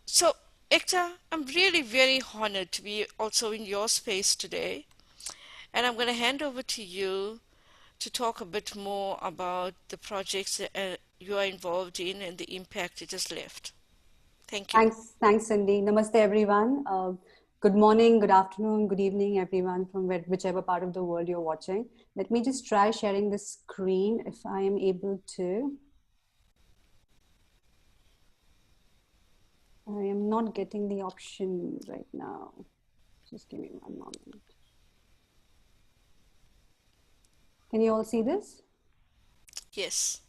So, Ekta, I'm really very honored to be also in your space today, and I'm going to hand over to you to talk a bit more about the projects that you are involved in and the impact it has left. Thank you. Thanks, Cindy. Namaste, everyone. Good morning, good afternoon, good evening, everyone from whichever part of the world you're watching. Let me just try sharing the screen if I am able to. I am not getting the option right now. Just give me one moment. Can you all see this? Yes.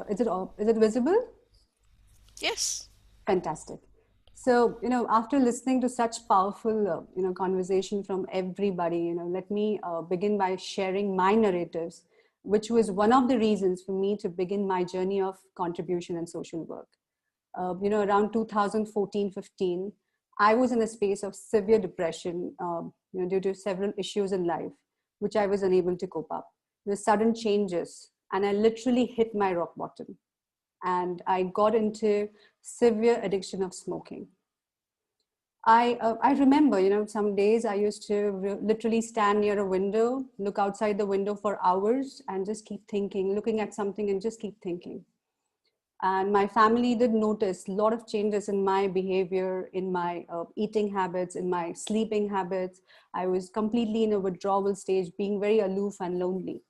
Is it visible? Yes. Fantastic. So, after listening to such powerful, conversation from everybody, let me begin by sharing my narratives, which was one of the reasons for me to begin my journey of contribution and social work. Around 2014-15, I was in a space of severe depression, due to several issues in life, which I was unable to cope up. The sudden changes, and I literally hit my rock bottom. And I got into severe addiction of smoking. I remember, some days I used to literally stand near a window, look outside the window for hours and just keep thinking, looking at something and just keep thinking. And my family did notice a lot of changes in my behavior, in my eating habits, in my sleeping habits. I was completely in a withdrawal stage, being very aloof and lonely.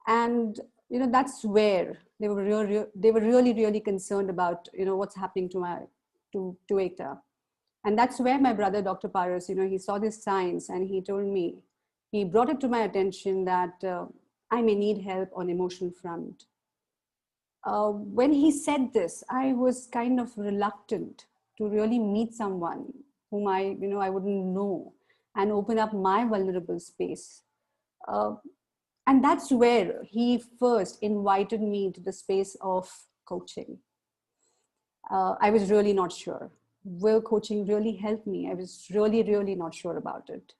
And that's where they were really concerned about what's happening to Ekta. And that's where my brother Dr. Paras, he saw these signs and he told me, he brought it to my attention that I may need help on emotional front. When he said this, I was kind of reluctant to really meet someone whom I wouldn't know and open up my vulnerable space. And that's where he first invited me to the space of coaching. I was really not sure. Will coaching really help me? I was really, really not sure about it.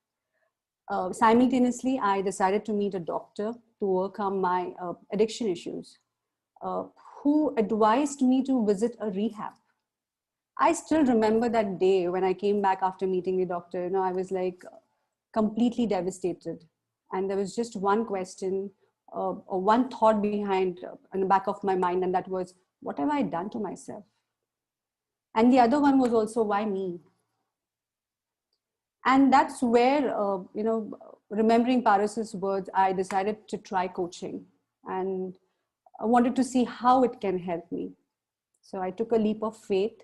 Simultaneously, I decided to meet a doctor to overcome my addiction issues, uh, who advised me to visit a rehab. I still remember that day when I came back after meeting the doctor. You know, I was like completely devastated. And there was just one question or one thought behind in the back of my mind, and that was, what have I done to myself? And the other one was also, why me? And that's where, remembering Paras's words, I decided to try coaching. And I wanted to see how it can help me. So I took a leap of faith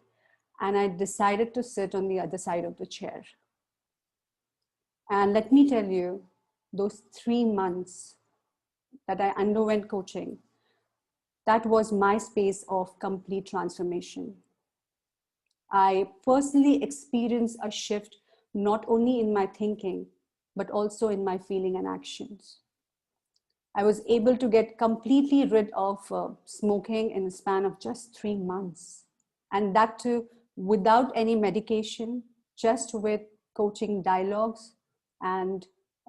and I decided to sit on the other side of the chair. And let me tell you, those 3 months that I underwent coaching, that was my space of complete transformation. I personally experienced a shift not only in my thinking, but also in my feeling and actions. I was able to get completely rid of smoking in a span of just 3 months. And that too, without any medication, just with coaching dialogues and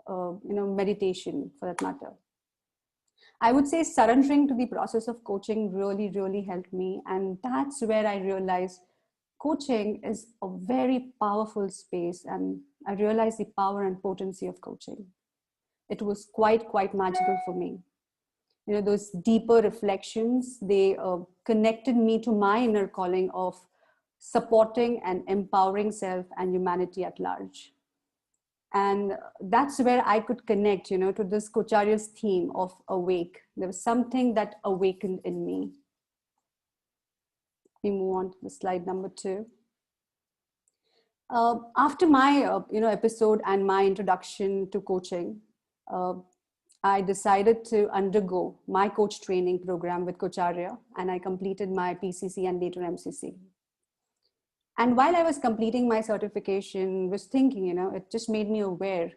meditation for that matter. I would say surrendering to the process of coaching really, really helped me. And that's where I realized coaching is a very powerful space. And I realized the power and potency of coaching. It was quite magical for me. You know, those deeper reflections, they connected me to my inner calling of supporting and empowering self and humanity at large. And that's where I could connect, you know, to this Coacharya's theme of awake. There was something that awakened in me. We move on to the slide number 2. After my episode and my introduction to coaching, I decided to undergo my coach training program with Coacharya, and I completed my PCC and later MCC. And while I was completing my certification, was thinking, you know, it just made me aware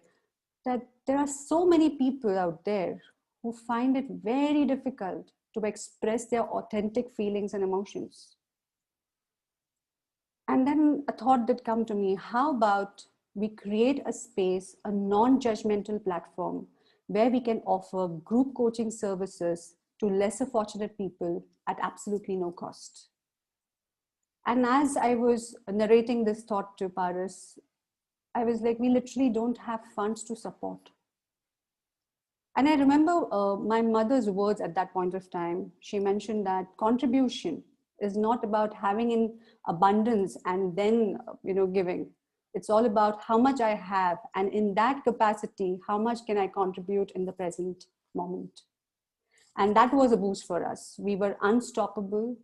that there are so many people out there who find it very difficult to express their authentic feelings and emotions. And then a thought did come to me, how about we create a space, a non-judgmental platform where we can offer group coaching services to lesser fortunate people at absolutely no cost. And as I was narrating this thought to Paras, I was like, we literally don't have funds to support. And I remember my mother's words at that point of time. She mentioned that contribution is not about having in abundance and then, giving. It's all about how much I have. And in that capacity, how much can I contribute in the present moment? And that was a boost for us. We were unstoppable.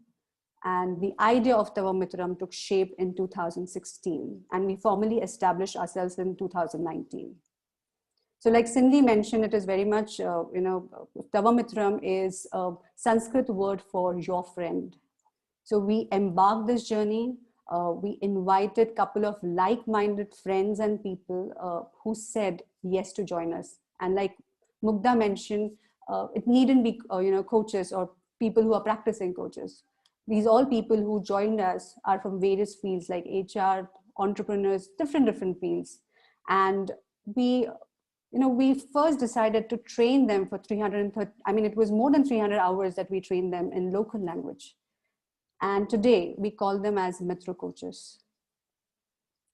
And the idea of Tava Mitram took shape in 2016. And we formally established ourselves in 2019. So like Cindy mentioned, it is very much, Tava Mitram is a Sanskrit word for your friend. So we embarked this journey. We invited a couple of like-minded friends and people who said yes to join us. And like Mugdha mentioned, it needn't be, coaches or people who are practicing coaches. These all people who joined us are from various fields like HR, entrepreneurs, different fields. And we first decided to train them for 330, it was more than 300 hours that we trained them in local language. And today we call them as metro coaches.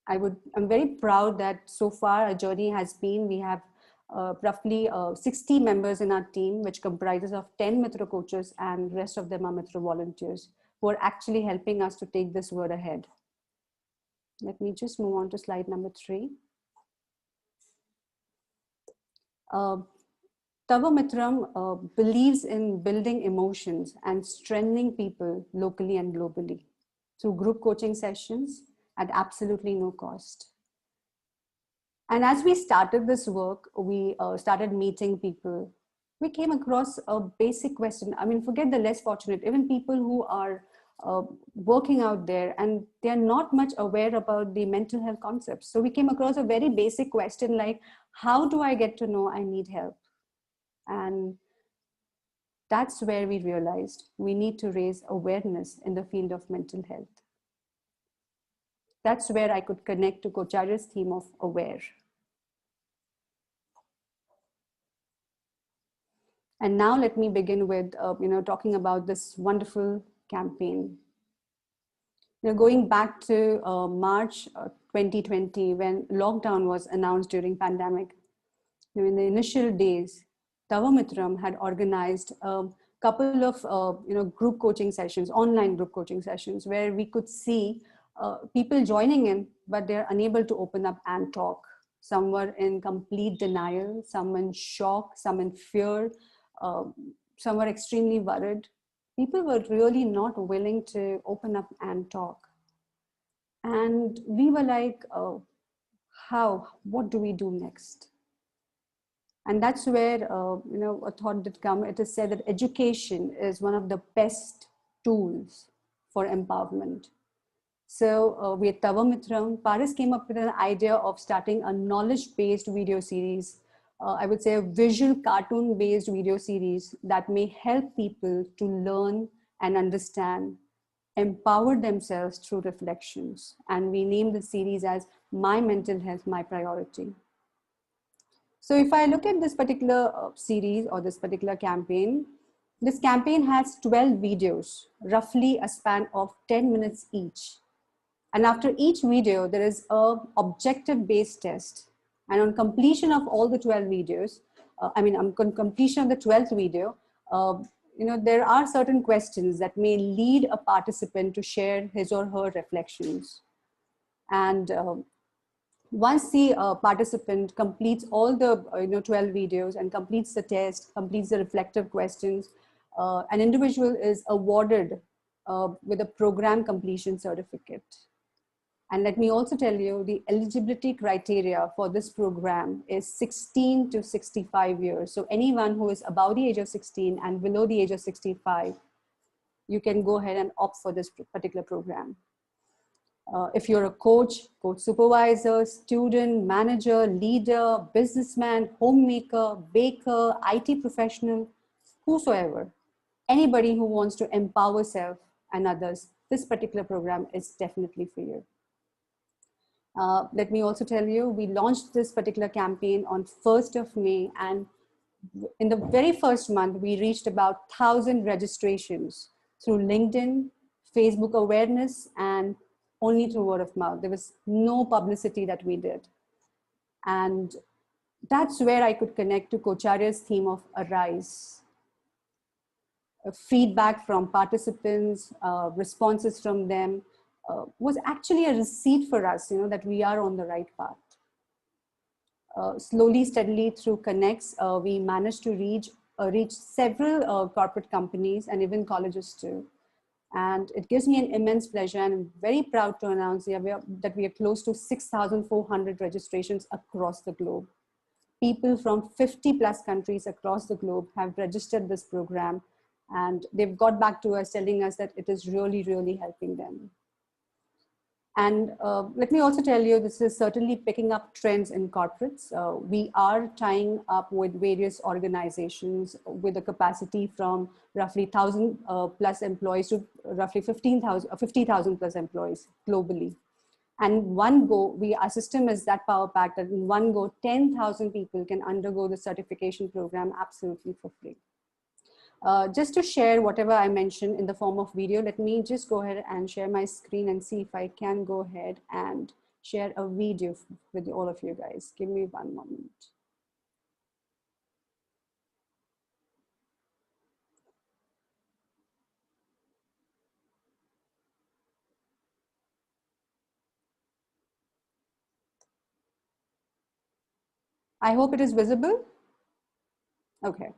I'm very proud that so far our journey has been, we have roughly 60 members in our team, which comprises of 10 metro coaches and rest of them are metro volunteers who are actually helping us to take this word ahead. Let me just move on to slide number 3. Tava Mitram believes in building emotions and strengthening people locally and globally through group coaching sessions at absolutely no cost. And as we started this work, we started meeting people. We came across a basic question. Forget the less fortunate, even people who are working out there and they're not much aware about the mental health concepts. So we came across a very basic question like, how do I get to know I need help? And That's where we realized we need to raise awareness in the field of mental health. That's where I could connect to Coacharya's theme of aware. And now let me begin with, talking about this wonderful campaign. Going back to March 2020, when lockdown was announced during pandemic, in the initial days, Tavamitram had organized a couple of group coaching sessions, online group coaching sessions, where we could see people joining in, but they're unable to open up and talk. Some were in complete denial, some in shock, some in fear, some were extremely worried. People were really not willing to open up and talk. And we were like, what do we do next? And that's where, a thought did come. It is said that education is one of the best tools for empowerment. So we at Tavamitram, Paris came up with an idea of starting a knowledge-based video series. I would say a visual cartoon-based video series that may help people to learn and understand, empower themselves through reflections. And we named the series as My Mental Health, My Priority. So if I look at this particular series or this particular campaign, this campaign has 12 videos, roughly a span of 10 minutes each. And after each video, there is a objective-based test. And on completion of all the 12 videos, on completion of the 12th video, there are certain questions that may lead a participant to share his or her reflections. And once the participant completes all the 12 videos and completes the test, completes the reflective questions, an individual is awarded with a program completion certificate. And let me also tell you, the eligibility criteria for this program is 16 to 65 years. So anyone who is above the age of 16 and below the age of 65, you can go ahead and opt for this particular program. If you're a coach, coach supervisor, student, manager, leader, businessman, homemaker, baker, IT professional, whosoever, anybody who wants to empower self and others, this particular program is definitely for you. Let me also tell you, we launched this particular campaign on 1st of May, and in the very first month, we reached about 1,000 registrations through LinkedIn, Facebook awareness, and only through word of mouth. There was no publicity that we did. And that's where I could connect to Coacharya's theme of Arise. Feedback from participants, responses from them, was actually a receipt for us, that we are on the right path. Slowly, steadily through connects, we managed to reach several corporate companies and even colleges too. And it gives me an immense pleasure, and I'm very proud to announce that we are close to 6,400 registrations across the globe. People from 50 plus countries across the globe have registered this program, and they've got back to us telling us that it is really, really helping them. And let me also tell you, this is certainly picking up trends in corporates. We are tying up with various organizations with a capacity from roughly 1,000 plus employees to roughly 50,000 plus employees globally. And one go, our system is that power packed that in one go, 10,000 people can undergo the certification program absolutely for free. Just to share whatever I mentioned in the form of video, let me just go ahead and share my screen and see if I can go ahead and share a video with all of you guys. Give me one moment. I hope it is visible. Okay.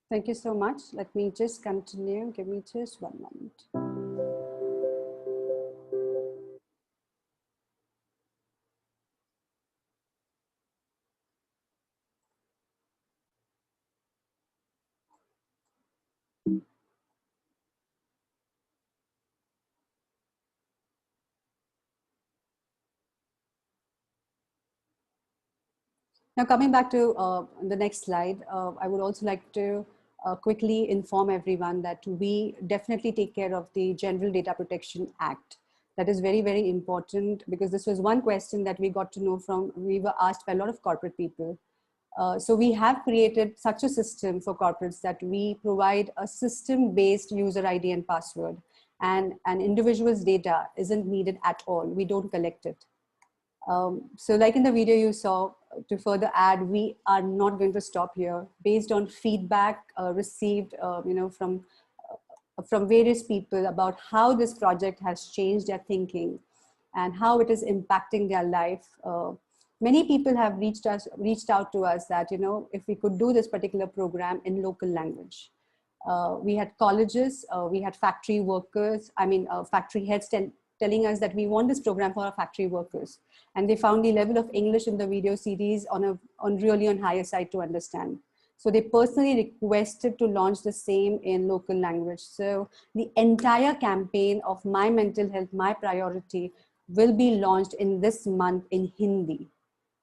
Thank you so much. Let me just continue. Give me just one moment. Now, coming back to the next slide, I would also like to quickly inform everyone that we definitely take care of the General Data Protection Act. That is very, very important, because this was one question that we got to know from, we were asked by a lot of corporate people. So we have created such a system for corporates that we provide a system-based user ID and password, and an individual's data isn't needed at all. We don't collect it. So like in the video you saw, to further add, we are not going to stop here. Based on feedback received from various people about how this project has changed their thinking and how it is impacting their life, many people have reached out to us that, if we could do this particular program in local language. We had colleges, we had factory workers, factory heads telling us that we want this program for our factory workers. And they found the level of English in the video series on really on higher side to understand. So they personally requested to launch the same in local language. So the entire campaign of My Mental Health, My Priority will be launched in this month in Hindi.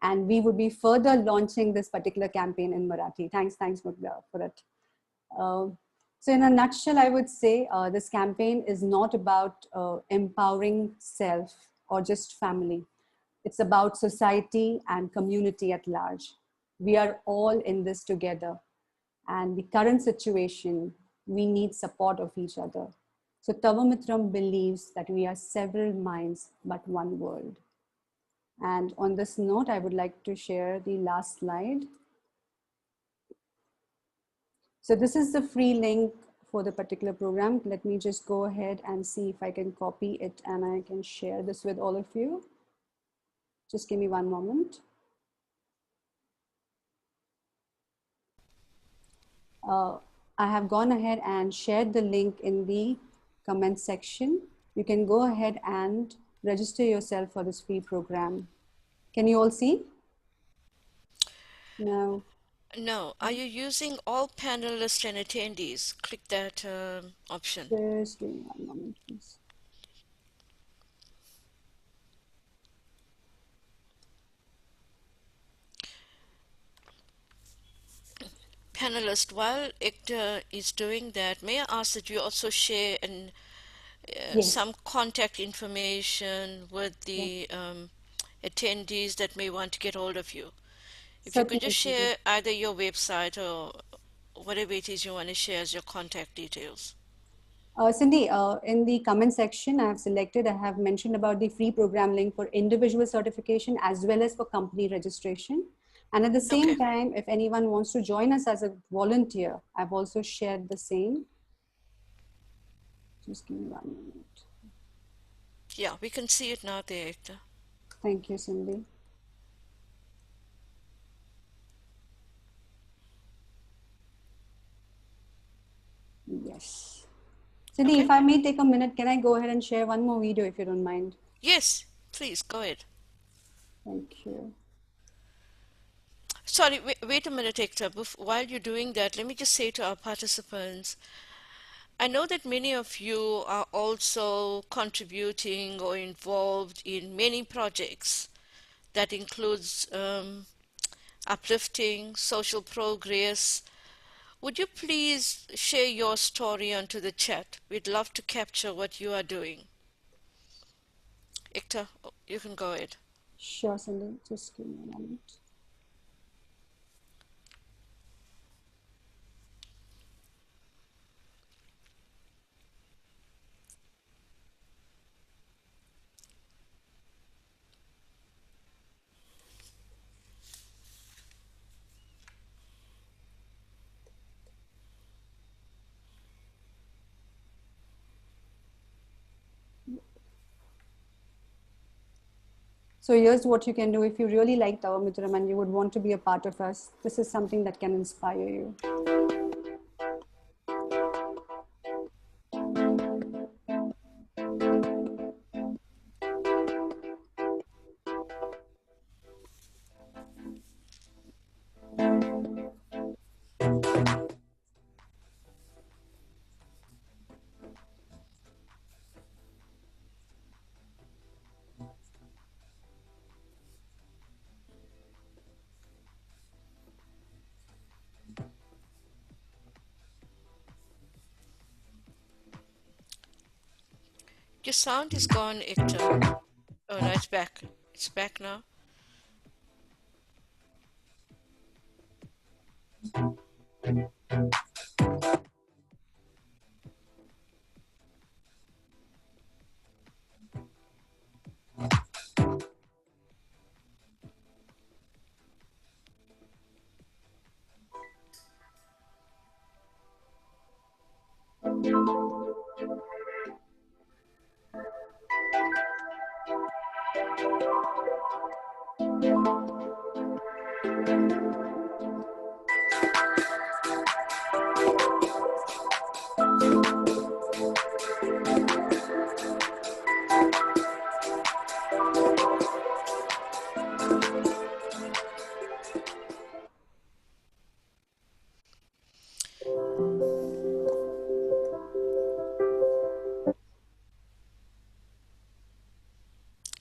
And we would be further launching this particular campaign in Marathi. Thanks, Mudra, for that. So in a nutshell, I would say this campaign is not about empowering self or just family. It's about society and community at large. We are all in this together. And the current situation, we need support of each other. So Tavamitram believes that we are several minds, but one world. And on this note, I would like to share the last slide. So this is the free link for the particular program. Let me just go ahead and see if I can copy it and I can share this with all of you. Just give me one moment. I have gone ahead and shared the link in the comment section. You can go ahead and register yourself for this free program. Can you all see? No. No. Are you using all panelists and attendees? Click that option. Just give me one moment, please. Panelist, while Ekta is doing that, may I ask that you also share Yes. some contact information with the attendees that may want to get hold of you? If you could just share either your website or whatever it is you want to share as your contact details. Cindy, in the comment section, I have mentioned about the free program link for individual certification as well as for company registration. And at the same time, if anyone wants to join us as a volunteer, I've also shared the same. Just give me 1 minute. Yeah, we can see it now there, Ekta. Thank you, Cindy. Yes. Cindy, if I may take a minute, can I go ahead and share one more video if you don't mind? Yes, please, go ahead. Thank you. Sorry, wait a minute, Ekta. While you're doing that, let me just say to our participants, I know that many of you are also contributing or involved in many projects that includes uplifting, social progress. Would you please share your story onto the chat? We'd love to capture what you are doing. Ekta, you can go ahead. Sure, Cindy. Just give me a moment. So here's what you can do if you really like Tava Mithram and you would want to be a part of us. This is something that can inspire you. Your sound is gone, Ekta. Oh, no, it's back. It's back now.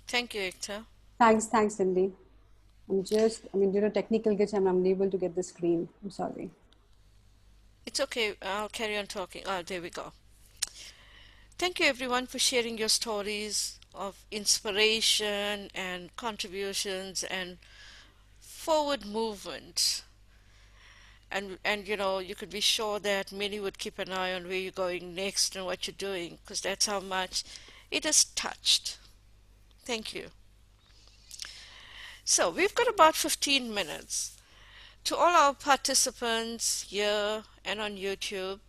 Thank you, Ekta. Thanks, Cindy. Due to technical glitch, I'm unable to get the screen. I'm sorry. It's okay. I'll carry on talking. Ah, there we go. Thank you, everyone, for sharing your stories of inspiration and contributions and forward movement. And you could be sure that many would keep an eye on where you're going next and what you're doing, because that's how much it has touched. Thank you. So we've got about 15 minutes. To all our participants here and on YouTube,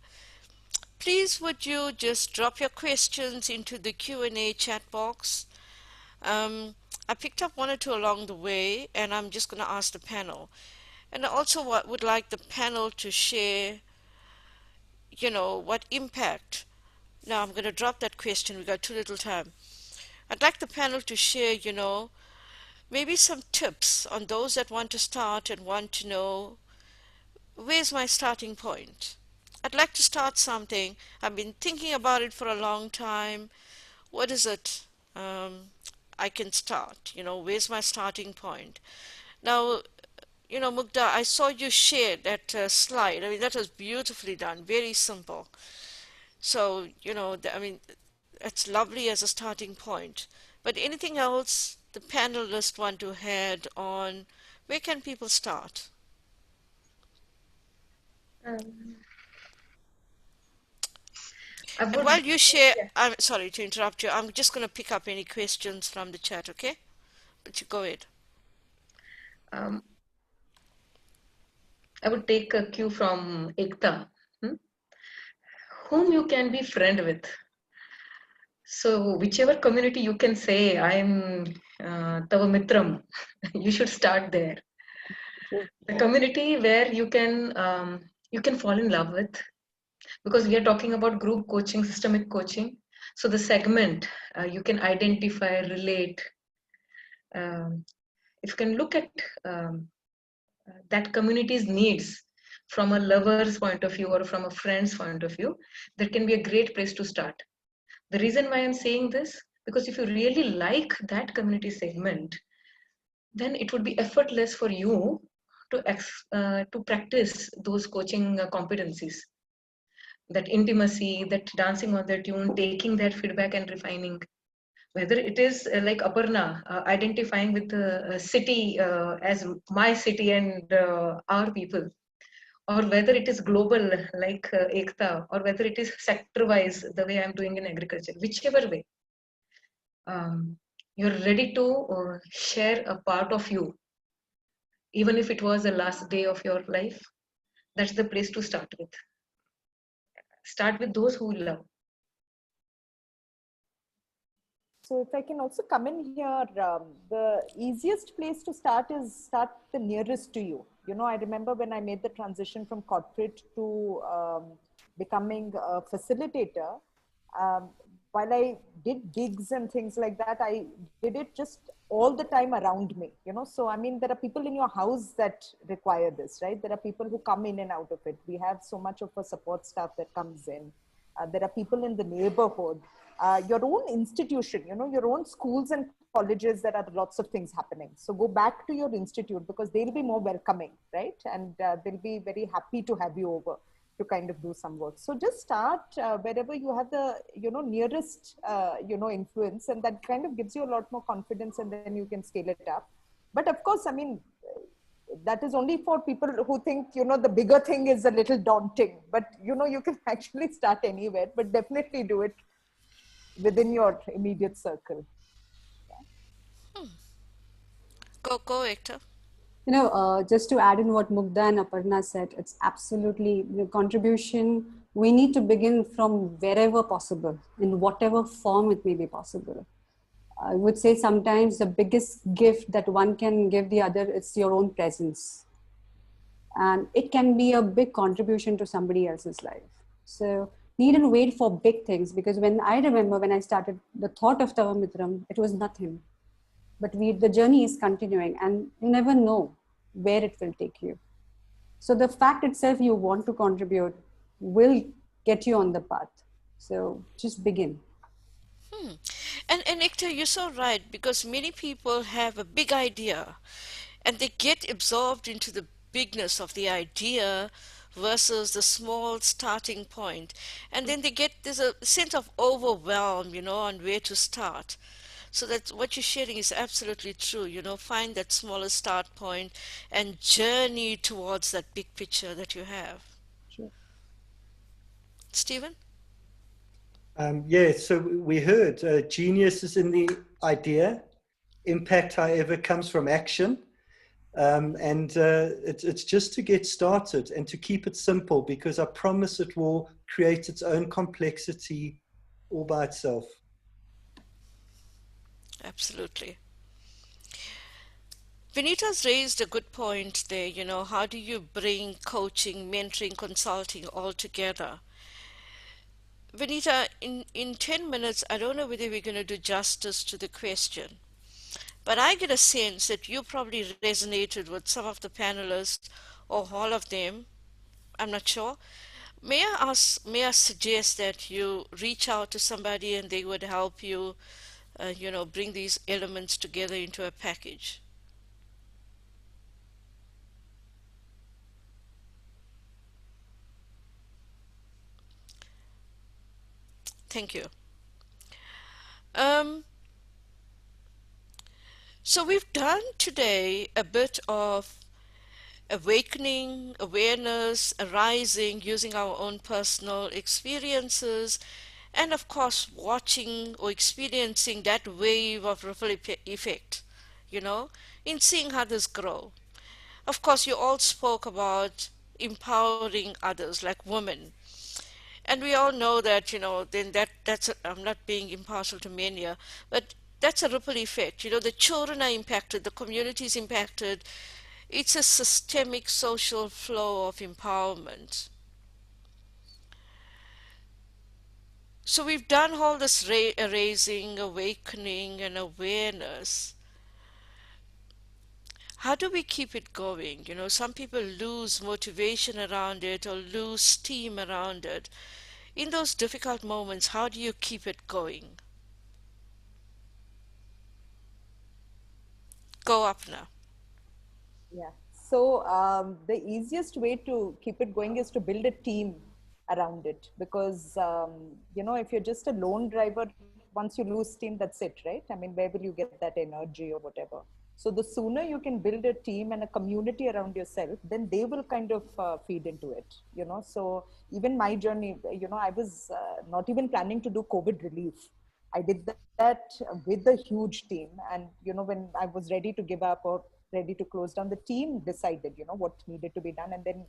please would you just drop your questions into the Q&A chat box. I picked up one or two along the way, and I'm just going to ask the panel. And I also would like the panel to share, what impact. Now I'm going to drop that question. We've got too little time. I'd like the panel to share, maybe some tips on those that want to start and want to know, where's my starting point? I'd like to start something. I've been thinking about it for a long time. What is it I can start? Where's my starting point? Now, Mugda, I saw you share that slide. I mean, that was beautifully done, very simple. So, it's lovely as a starting point. But anything else the panelists want to add on, where can people start? Um, I And would, while you share, yeah, I'm sorry to interrupt you, I'm just going to pick up any questions from the chat, okay? But you go ahead. um, I would take a cue from Ekta, whom you can be friend with. So whichever community you can say, I am Tava Mitram, you should start there. The community where you can fall in love with, because we are talking about group coaching, systemic coaching. So the segment you can identify, relate. Um, if you can look at um, that community's needs from a lover's point of view or from a friend's point of view, that can be a great place to start. The reason why I'm saying this, because if you really like that community segment, then it would be effortless for you to practice those coaching competencies, that intimacy, that dancing on their tune, taking that feedback and refining. Whether it is like Aparna, identifying with the city as my city and our people, or whether it is global like Ekta, or whether it is sector wise the way I'm doing in agriculture, whichever way, um, you're ready to share a part of you, even if it was the last day of your life. That's the place to start with. Start with those who love. So if I can also come in here, the easiest place to start is start the nearest to you. I remember when I made the transition from corporate to becoming a facilitator, um, while I did gigs and things like that, I did it just all the time around me, So, there are people in your house that require this, right? There are people who come in and out of it. We have so much of a support staff that comes in. There are people in the neighborhood, your own institution, your own schools and colleges. There are lots of things happening. So go back to your institute, because they'll be more welcoming, right? And they'll be very happy to have you over. to kind of do some work. So just start wherever you have the, nearest, influence, and that kind of gives you a lot more confidence, and then you can scale it up. But of course, I mean, that is only for people who think, the bigger thing is a little daunting, but, you can actually start anywhere, but definitely do it within your immediate circle. Go, Hector. Just to add in what Mugdha and Aparna said, it's absolutely the contribution. We need to begin from wherever possible, in whatever form it may be possible. I would say sometimes the biggest gift that one can give the other is your own presence. And it can be a big contribution to somebody else's life. So needn't wait for big things, because when I remember when I started the thought of Tavamitram, it was nothing. But the journey is continuing, and you never know where it will take you. So the fact itself you want to contribute will get you on the path. So just begin. And Hector, you're so right, because many people have a big idea and they get absorbed into the bigness of the idea versus the small starting point. And then there's a sense of overwhelm, on where to start. So that what you're sharing is absolutely true. Find that smaller start point and journey towards that big picture that you have. Sure. Stephen? Yeah, so we heard genius is in the idea. Impact, however, comes from action. And it's just to get started and to keep it simple, because I promise it will create its own complexity all by itself. Absolutely. Vinita's raised a good point there. How do you bring coaching, mentoring, consulting all together? Vinita, in 10 minutes, I don't know whether we're going to do justice to the question, but I get a sense that you probably resonated with some of the panelists or all of them. I'm not sure. May I suggest that you reach out to somebody and they would help you, bring these elements together into a package? Thank you. Um, so we've done today a bit of awakening, awareness, arising, using our own personal experiences, and of course, watching or experiencing that wave of ripple effect, you know, in seeing others grow. Of course, you all spoke about empowering others, like women. And we all know that, then I'm not being impartial to men here, but that's a ripple effect. The children are impacted, the community is impacted. It's a systemic social flow of empowerment. So we've done all this raising, awakening, and awareness. How do we keep it going? Some people lose motivation around it or lose steam around it. In those difficult moments, how do you keep it going? Go up now. Yeah. So the easiest way to keep it going is to build a team around it, because if you're just a lone driver, once you lose steam, that's it, right? I mean, where will you get that energy or whatever? So the sooner you can build a team and a community around yourself, then they will kind of feed into it. So even my journey, I was not even planning to do COVID relief. I did that with a huge team. And, when I was ready to give up or ready to close down, the team decided, what needed to be done. And then,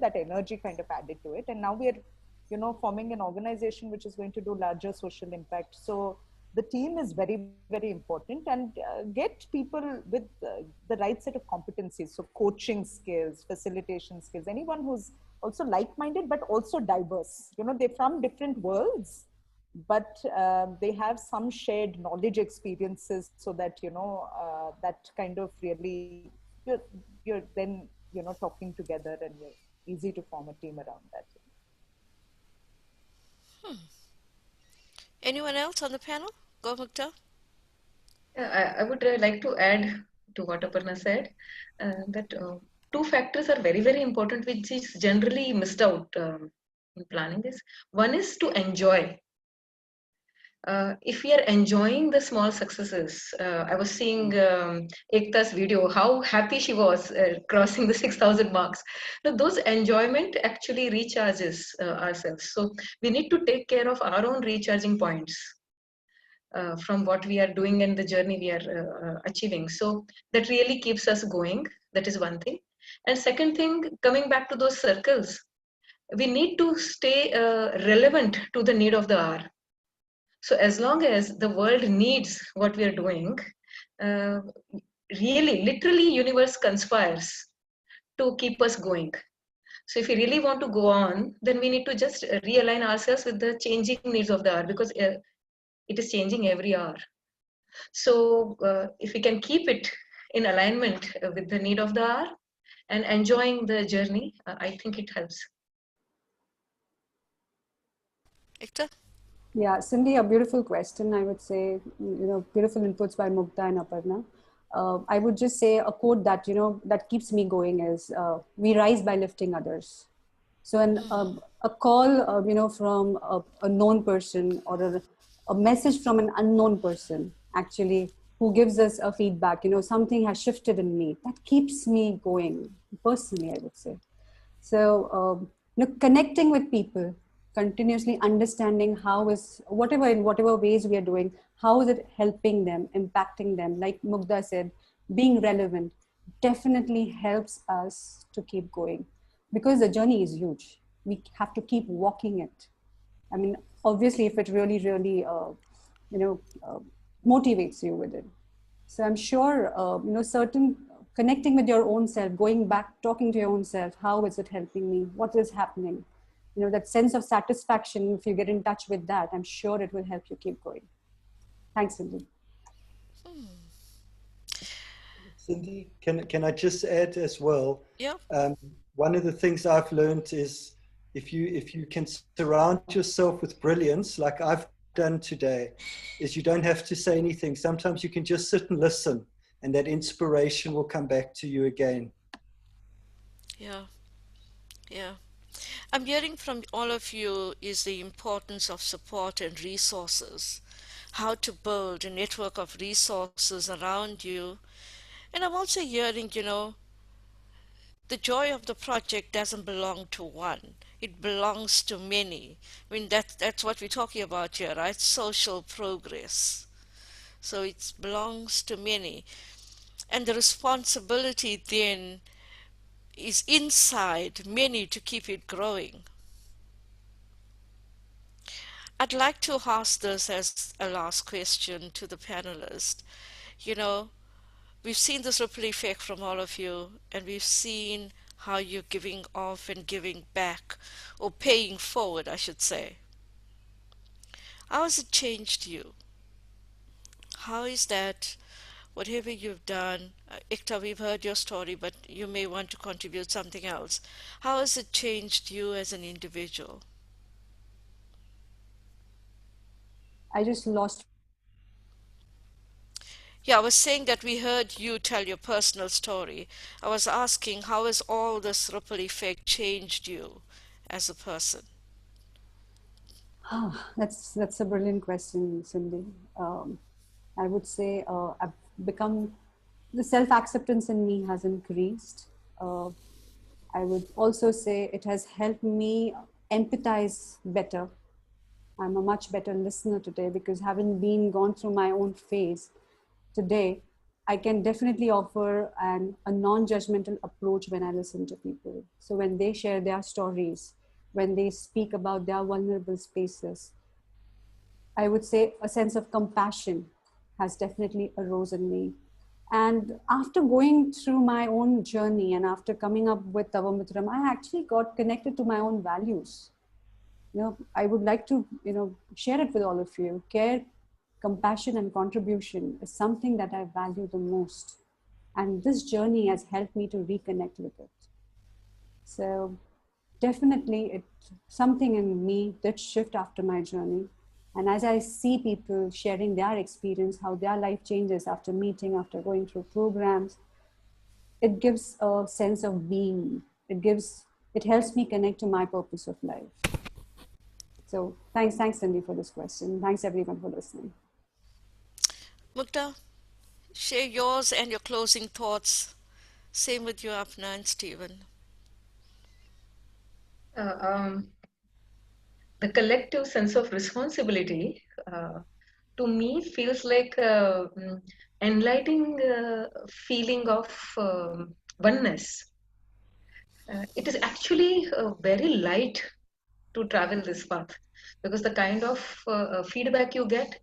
that energy kind of added to it. And now we are, forming an organization which is going to do larger social impact. So the team is very, very important, and get people with the right set of competencies. So coaching skills, facilitation skills, anyone who's also like-minded, but also diverse. They're from different worlds, but they have some shared knowledge experiences, so that that kind of really you're then talking together, and you're easy to form a team around that. Anyone else on the panel? Go, Mukta. Yeah, I would like to add to what Aparna said, that two factors are very, very important, which is generally missed out in planning this. One is to enjoy. If we are enjoying the small successes, I was seeing Ekta's video, how happy she was crossing the 6,000 marks. Now, those enjoyment actually recharges ourselves. So we need to take care of our own recharging points from what we are doing and the journey we are achieving. So that really keeps us going. That is one thing. And second thing, coming back to those circles, we need to stay relevant to the need of the hour. So as long as the world needs what we are doing, uh, really, literally, universe conspires to keep us going. So if we really want to go on, then we need to just realign ourselves with the changing needs of the hour, because it is changing every hour. So if we can keep it in alignment with the need of the hour and enjoying the journey, I think it helps. Ekta? Yeah, Cindy, a beautiful question, I would say, beautiful inputs by Mukta and Aparna. I would just say a quote that, that keeps me going is, we rise by lifting others. So a call, from a known person, or a message from an unknown person, actually, who gives us a feedback, something has shifted in me, that keeps me going personally, I would say. So, connecting with people, continuously understanding how is, in whatever ways we are doing, how is it helping them, impacting them? Like Mugdha said, being relevant definitely helps us to keep going, because the journey is huge. We have to keep walking it. I mean, obviously, if it really, really, you know, uh, motivates you with it. So I'm sure, certain connecting with your own self, going back, talking to your own self, how is it helping me? What is happening? That sense of satisfaction, if you get in touch with that, I'm sure it will help you keep going. Thanks, Cindy. Cindy, can I just add as well? Yeah. One of the things I've learned is if you can surround yourself with brilliance, like I've done today, is you don't have to say anything. Sometimes you can just sit and listen, and that inspiration will come back to you again. Yeah. Yeah. I'm hearing from all of you is the importance of support and resources, how to build a network of resources around you. And I'm also hearing, the joy of the project doesn't belong to one. It belongs to many. I mean, that's what we're talking about here, right? Social progress. So it belongs to many. And the responsibility then is inside many to keep it growing. I'd like to ask this as a last question to the panelists. You know, we've seen this ripple effect from all of you, and we've seen how you're giving off and giving back, or paying forward, I should say. How has it changed you? How is that, whatever you've done, Ikta, we've heard your story, but you may want to contribute something else. How has it changed you as an individual? I just lost. Yeah, I was saying that we heard you tell your personal story. I was asking, how has all this ripple effect changed you as a person? That's a brilliant question, Cindy. I would say I've become, the self acceptance in me has increased. Uh, I would also say it has helped me empathize better. I'm a much better listener today, because having been gone through my own phase today, I can definitely offer a non-judgmental approach when I listen to people. So when they share their stories, when they speak about their vulnerable spaces, I would say a sense of compassion has definitely arose in me. And after going through my own journey and after coming up with Tavamutram, I actually got connected to my own values. I would like to, share it with all of you. Care, compassion, and contribution is something that I value the most. And this journey has helped me to reconnect with it. So definitely something in me did shift after my journey. And as I see people sharing their experience, how their life changes after meeting, after going through programs, it gives a sense of being. It helps me connect to my purpose of life. So thanks, Cindy, for this question. Thanks everyone for listening. Mukta, share yours and your closing thoughts. Same with you, Apna and Stephen. Uh, um, the collective sense of responsibility to me feels like enlightening feeling of oneness. It is actually very light to travel this path because the kind of feedback you get,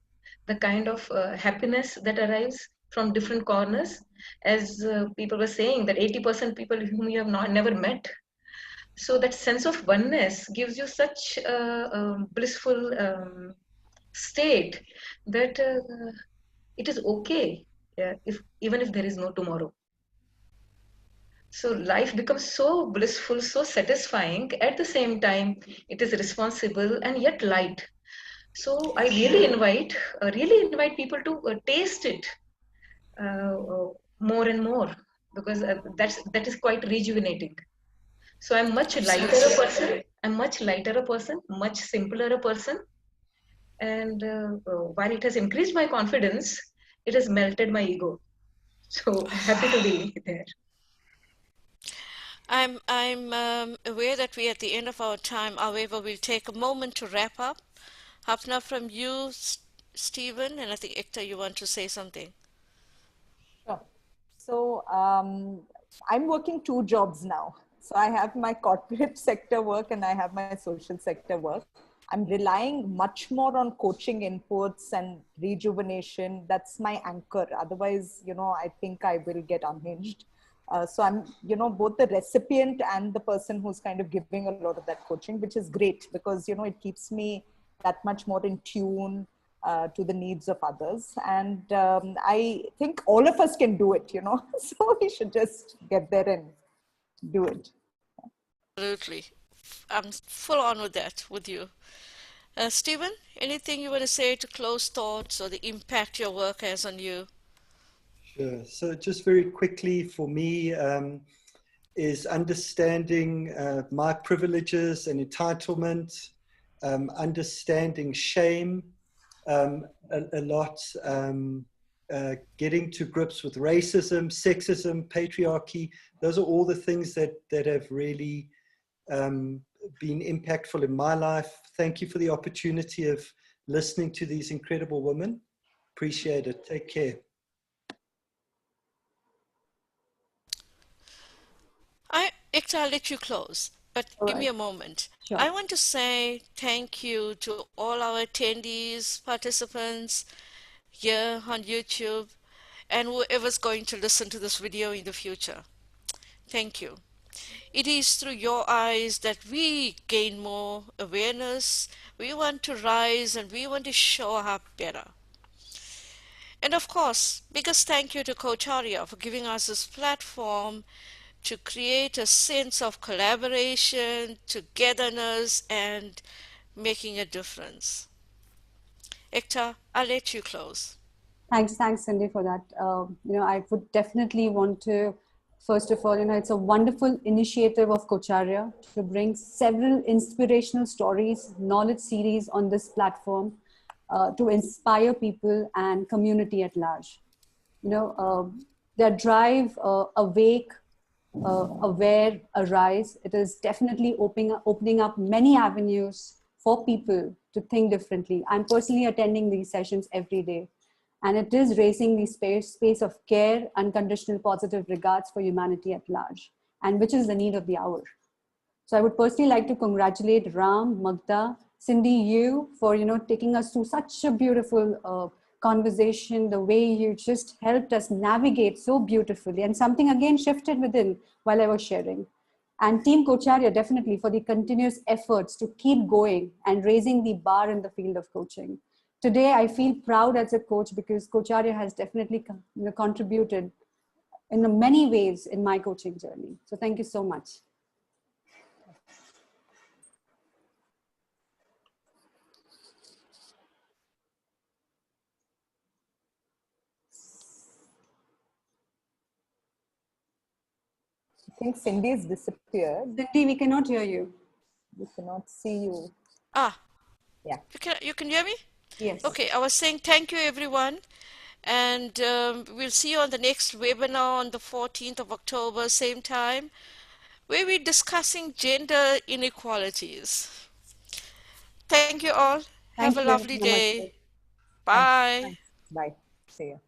the kind of happiness that arrives from different corners, as people were saying that 80% people whom you have not never met. So that sense of oneness gives you such a blissful state that it is okay if even if there is no tomorrow. So life becomes so blissful, so satisfying. At the same time, it is responsible and yet light. So I really invite people to taste it more and more because that is quite rejuvenating. So I'm much lighter a Absolutely. person. I'm much lighter a person, much simpler a person. And while it has increased my confidence, it has melted my ego. So happy to be there. I'm aware that we're at the end of our time. However, we'll take a moment to wrap up. Hafna, from you, Stephen, and I think Ekta, you want to say something. Sure. So I'm working two jobs now. So I have my corporate sector work and I have my social sector work. I'm relying much more on coaching inputs and rejuvenation. That's my anchor. Otherwise, I think I will get unhinged. So I'm, both the recipient and the person who's kind of giving a lot of that coaching, which is great because, it keeps me that much more in tune to the needs of others. And I think all of us can do it, so we should just get there and do it. Absolutely. I'm full on with that with you. Stephen, anything you want to say to close thoughts or the impact your work has on you? Sure. So just very quickly for me, is understanding my privileges and entitlement, understanding shame a lot, getting to grips with racism, sexism, patriarchy. Those are all the things that have really been impactful in my life. Thank you for the opportunity of listening to these incredible women. Appreciate it. Take care. Ekta, I'll let you close, but All give me right. a moment. Sure. I want to say thank you to all our attendees, participants here on YouTube, and whoever's going to listen to this video in the future. Thank you. It is through your eyes that we gain more awareness. We want to rise and we want to show up better. And of course, biggest thank you to Coacharya for giving us this platform to create a sense of collaboration, togetherness, and making a difference. Ekta, I'll let you close. Thanks, Cindy, for that. I would definitely want to, first of all, it's a wonderful initiative of Coacharya to bring several inspirational stories, knowledge series on this platform to inspire people and community at large. Their drive, awake, aware, arise, it is definitely opening up many avenues for people to think differently. I'm personally attending these sessions every day, and it is raising the space of care, unconditional positive regards for humanity at large, and which is the need of the hour. So I would personally like to congratulate Ram, Magda, Cindy, you for taking us through such a beautiful conversation. The way you just helped us navigate so beautifully, and something again shifted within while I was sharing. And Team Coacharya definitely for the continuous efforts to keep going and raising the bar in the field of coaching. Today, I feel proud as a coach because Coacharya has definitely contributed in many ways in my coaching journey. So thank you so much. think Cindy's disappeared. Cindy, we cannot hear you. We cannot see you. Ah, Yeah. you can hear me? Yes. Okay, I was saying thank you, everyone. And we'll see you on the next webinar on the 14th of October, same time, where we're discussing gender inequalities. Thank you all. Have a Thank you. lovely Namaste. day. Thanks. Bye. Thanks. Bye. See you.